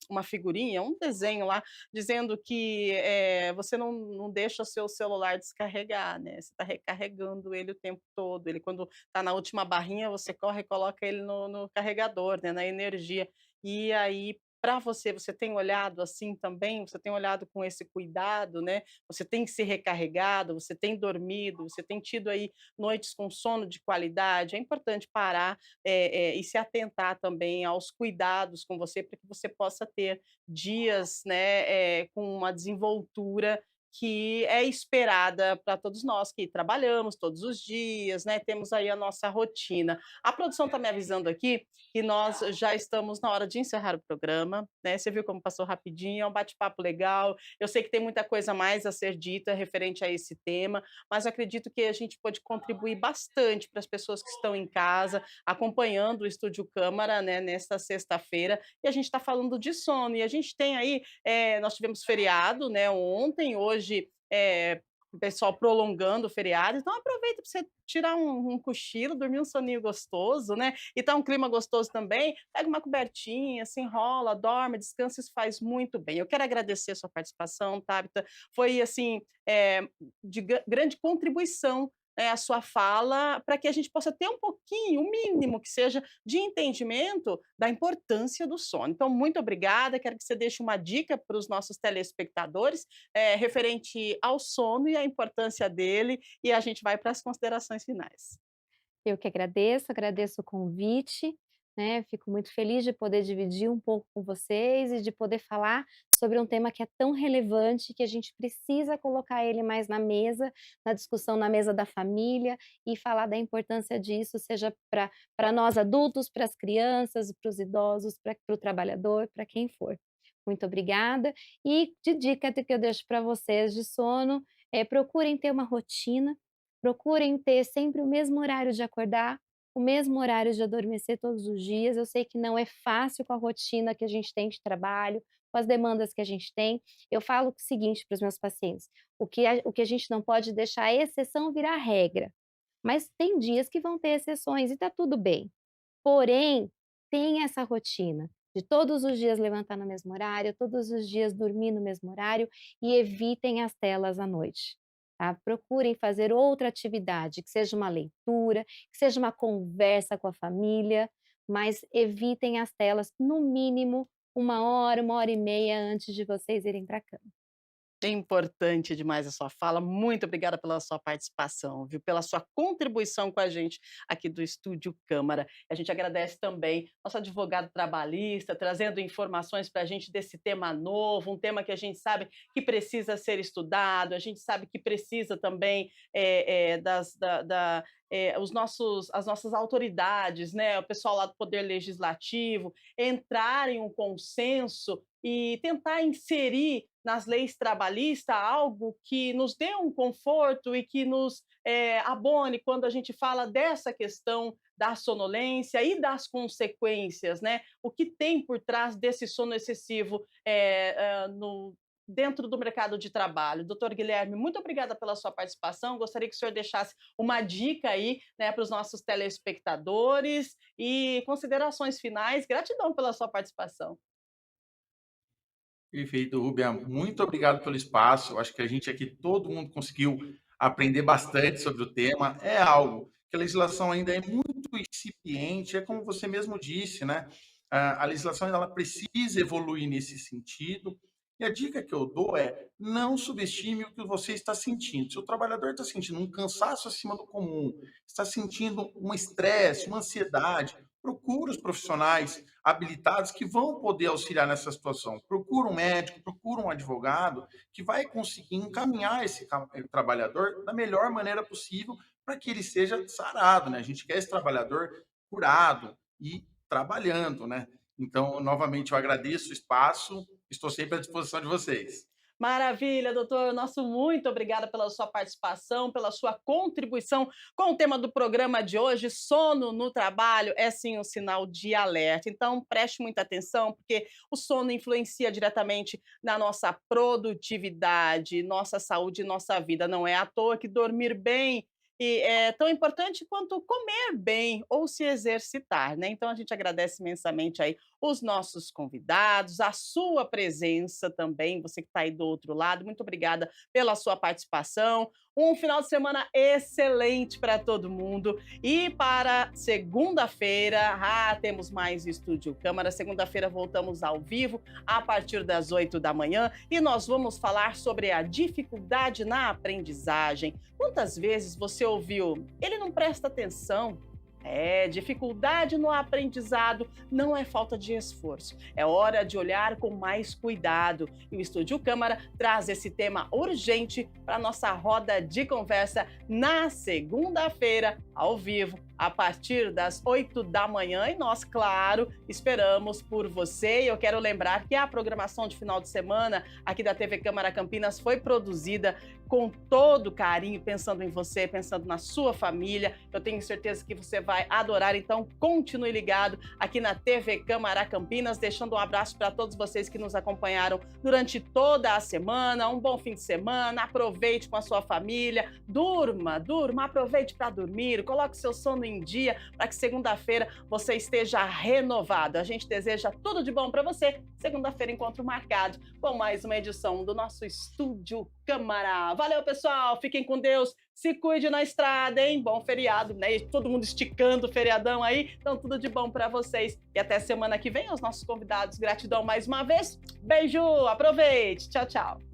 Speaker 1: uma figurinha, um desenho lá, dizendo que, você não deixa o seu celular descarregar, né, você está recarregando ele o tempo todo, ele quando está na última barrinha, você corre e coloca ele no carregador, né, na energia. E aí, para você tem olhado assim também? Você tem olhado com esse cuidado, né? Você tem se recarregado, você tem dormido, você tem tido aí noites com sono de qualidade. É importante parar, e se atentar também aos cuidados com você, para que você possa ter dias, né, com uma desenvoltura que é esperada para todos nós que trabalhamos todos os dias, né, temos aí a nossa rotina. A produção está me avisando aqui que nós já estamos na hora de encerrar o programa, né, você viu como passou rapidinho, é um bate-papo legal, eu sei que tem muita coisa mais a ser dita referente a esse tema, mas acredito que a gente pode contribuir bastante para as pessoas que estão em casa, acompanhando o Estúdio Câmara, né, nesta sexta-feira, e a gente está falando de sono, e a gente tem aí, nós tivemos feriado, né, ontem, hoje, o pessoal prolongando o feriado, então aproveita para você tirar um cochilo, dormir um soninho gostoso, né, e tá um clima gostoso também, pega uma cobertinha, se enrola, dorme, descansa, isso faz muito bem. Eu quero agradecer a sua participação, Tabita, foi assim, de grande contribuição, né, a sua fala, para que a gente possa ter um pouquinho, o mínimo que seja, de entendimento da importância do sono. Então, muito obrigada, quero que você deixe uma dica para os nossos telespectadores, referente ao sono e a importância dele, e a gente vai para as considerações finais.
Speaker 2: Eu que agradeço, agradeço o convite, né, fico muito feliz de poder dividir um pouco com vocês e de poder falar sobre um tema que é tão relevante, que a gente precisa colocar ele mais na mesa, na discussão na mesa da família e falar da importância disso, seja para nós adultos, para as crianças, para os idosos, para o trabalhador, para quem for. Muito obrigada. E de dica que eu deixo para vocês de sono, procurem ter uma rotina. Procurem ter sempre o mesmo horário de acordar, o mesmo horário de adormecer todos os dias. Eu sei que não é fácil com a rotina que a gente tem de trabalho, com as demandas que a gente tem. Eu falo o seguinte para os meus pacientes: o que a gente não pode deixar é exceção virar regra, mas tem dias que vão ter exceções e está tudo bem. Porém, tenha essa rotina de todos os dias levantar no mesmo horário, todos os dias dormir no mesmo horário e evitem as telas à noite. Tá? Procurem fazer outra atividade, que seja uma leitura, que seja uma conversa com a família, mas evitem as telas no mínimo 1 hora e meia antes de vocês irem para a cama.
Speaker 1: É importante demais a sua fala. Muito obrigada pela sua participação, viu, pela sua contribuição com a gente aqui do Estúdio Câmara. A gente agradece também nosso advogado trabalhista, trazendo informações para a gente desse tema novo, um tema que a gente sabe que precisa ser estudado, a gente sabe que precisa também as nossas autoridades, né, o pessoal lá do Poder Legislativo, entrar em um consenso e tentar inserir nas leis trabalhistas algo que nos dê um conforto e que nos abone quando a gente fala dessa questão da sonolência e das consequências, né? O que tem por trás desse sono excessivo dentro do mercado de trabalho. Doutor Guilherme, muito obrigada pela sua participação. Gostaria que o senhor deixasse uma dica aí, né, para os nossos telespectadores e considerações finais. Gratidão pela sua participação.
Speaker 3: Perfeito, Rubia. Muito obrigado pelo espaço. Acho que a gente aqui, todo mundo conseguiu aprender bastante sobre o tema. É algo que a legislação ainda é muito incipiente, é como você mesmo disse, né? A legislação ela precisa evoluir nesse sentido. E a dica que eu dou é não subestime o que você está sentindo. Se o trabalhador está sentindo um cansaço acima do comum, está sentindo um estresse, uma ansiedade, procura os profissionais habilitados que vão poder auxiliar nessa situação. Procura um médico, procura um advogado que vai conseguir encaminhar esse trabalhador da melhor maneira possível para que ele seja sarado, né? A gente quer esse trabalhador curado e trabalhando, né? Então, novamente, eu agradeço o espaço, estou sempre à disposição de vocês.
Speaker 1: Maravilha, doutor. Nosso muito obrigada pela sua participação, pela sua contribuição com o tema do programa de hoje. Sono no trabalho é sim um sinal de alerta. Então, preste muita atenção, porque o sono influencia diretamente na nossa produtividade, nossa saúde e nossa vida. Não é à toa que dormir bem é tão importante quanto comer bem ou se exercitar, né? Então, a gente agradece imensamente aí os nossos convidados, a sua presença também, você que está aí do outro lado. Muito obrigada pela sua participação. Um final de semana excelente para todo mundo. E para segunda-feira, temos mais Estúdio Câmara. Segunda-feira voltamos ao vivo a partir das 8 da manhã e nós vamos falar sobre a dificuldade na aprendizagem. Quantas vezes você ouviu? Ele não presta atenção. Dificuldade no aprendizado não é falta de esforço. É hora de olhar com mais cuidado. E o Estúdio Câmara traz esse tema urgente para a nossa roda de conversa na segunda-feira, ao vivo, a partir das 8 da manhã. E nós, claro, esperamos por você. E eu quero lembrar que a programação de final de semana aqui da TV Câmara Campinas foi produzida com todo carinho, pensando em você, pensando na sua família. Eu tenho certeza que você vai adorar, então continue ligado aqui na TV Câmara Campinas, deixando um abraço para todos vocês que nos acompanharam durante toda a semana. Um bom fim de semana, aproveite com a sua família, durma, aproveite para dormir, coloque seu sono em dia para que segunda-feira você esteja renovado. A gente deseja tudo de bom para você. Segunda-feira, encontro marcado com mais uma edição do nosso Estúdio Câmara. Valeu, pessoal. Fiquem com Deus. Se cuide na estrada, hein? Bom feriado, né? E todo mundo esticando o feriadão aí. Então, tudo de bom para vocês. E até semana que vem, aos nossos convidados. Gratidão mais uma vez. Beijo. Aproveite. Tchau, tchau.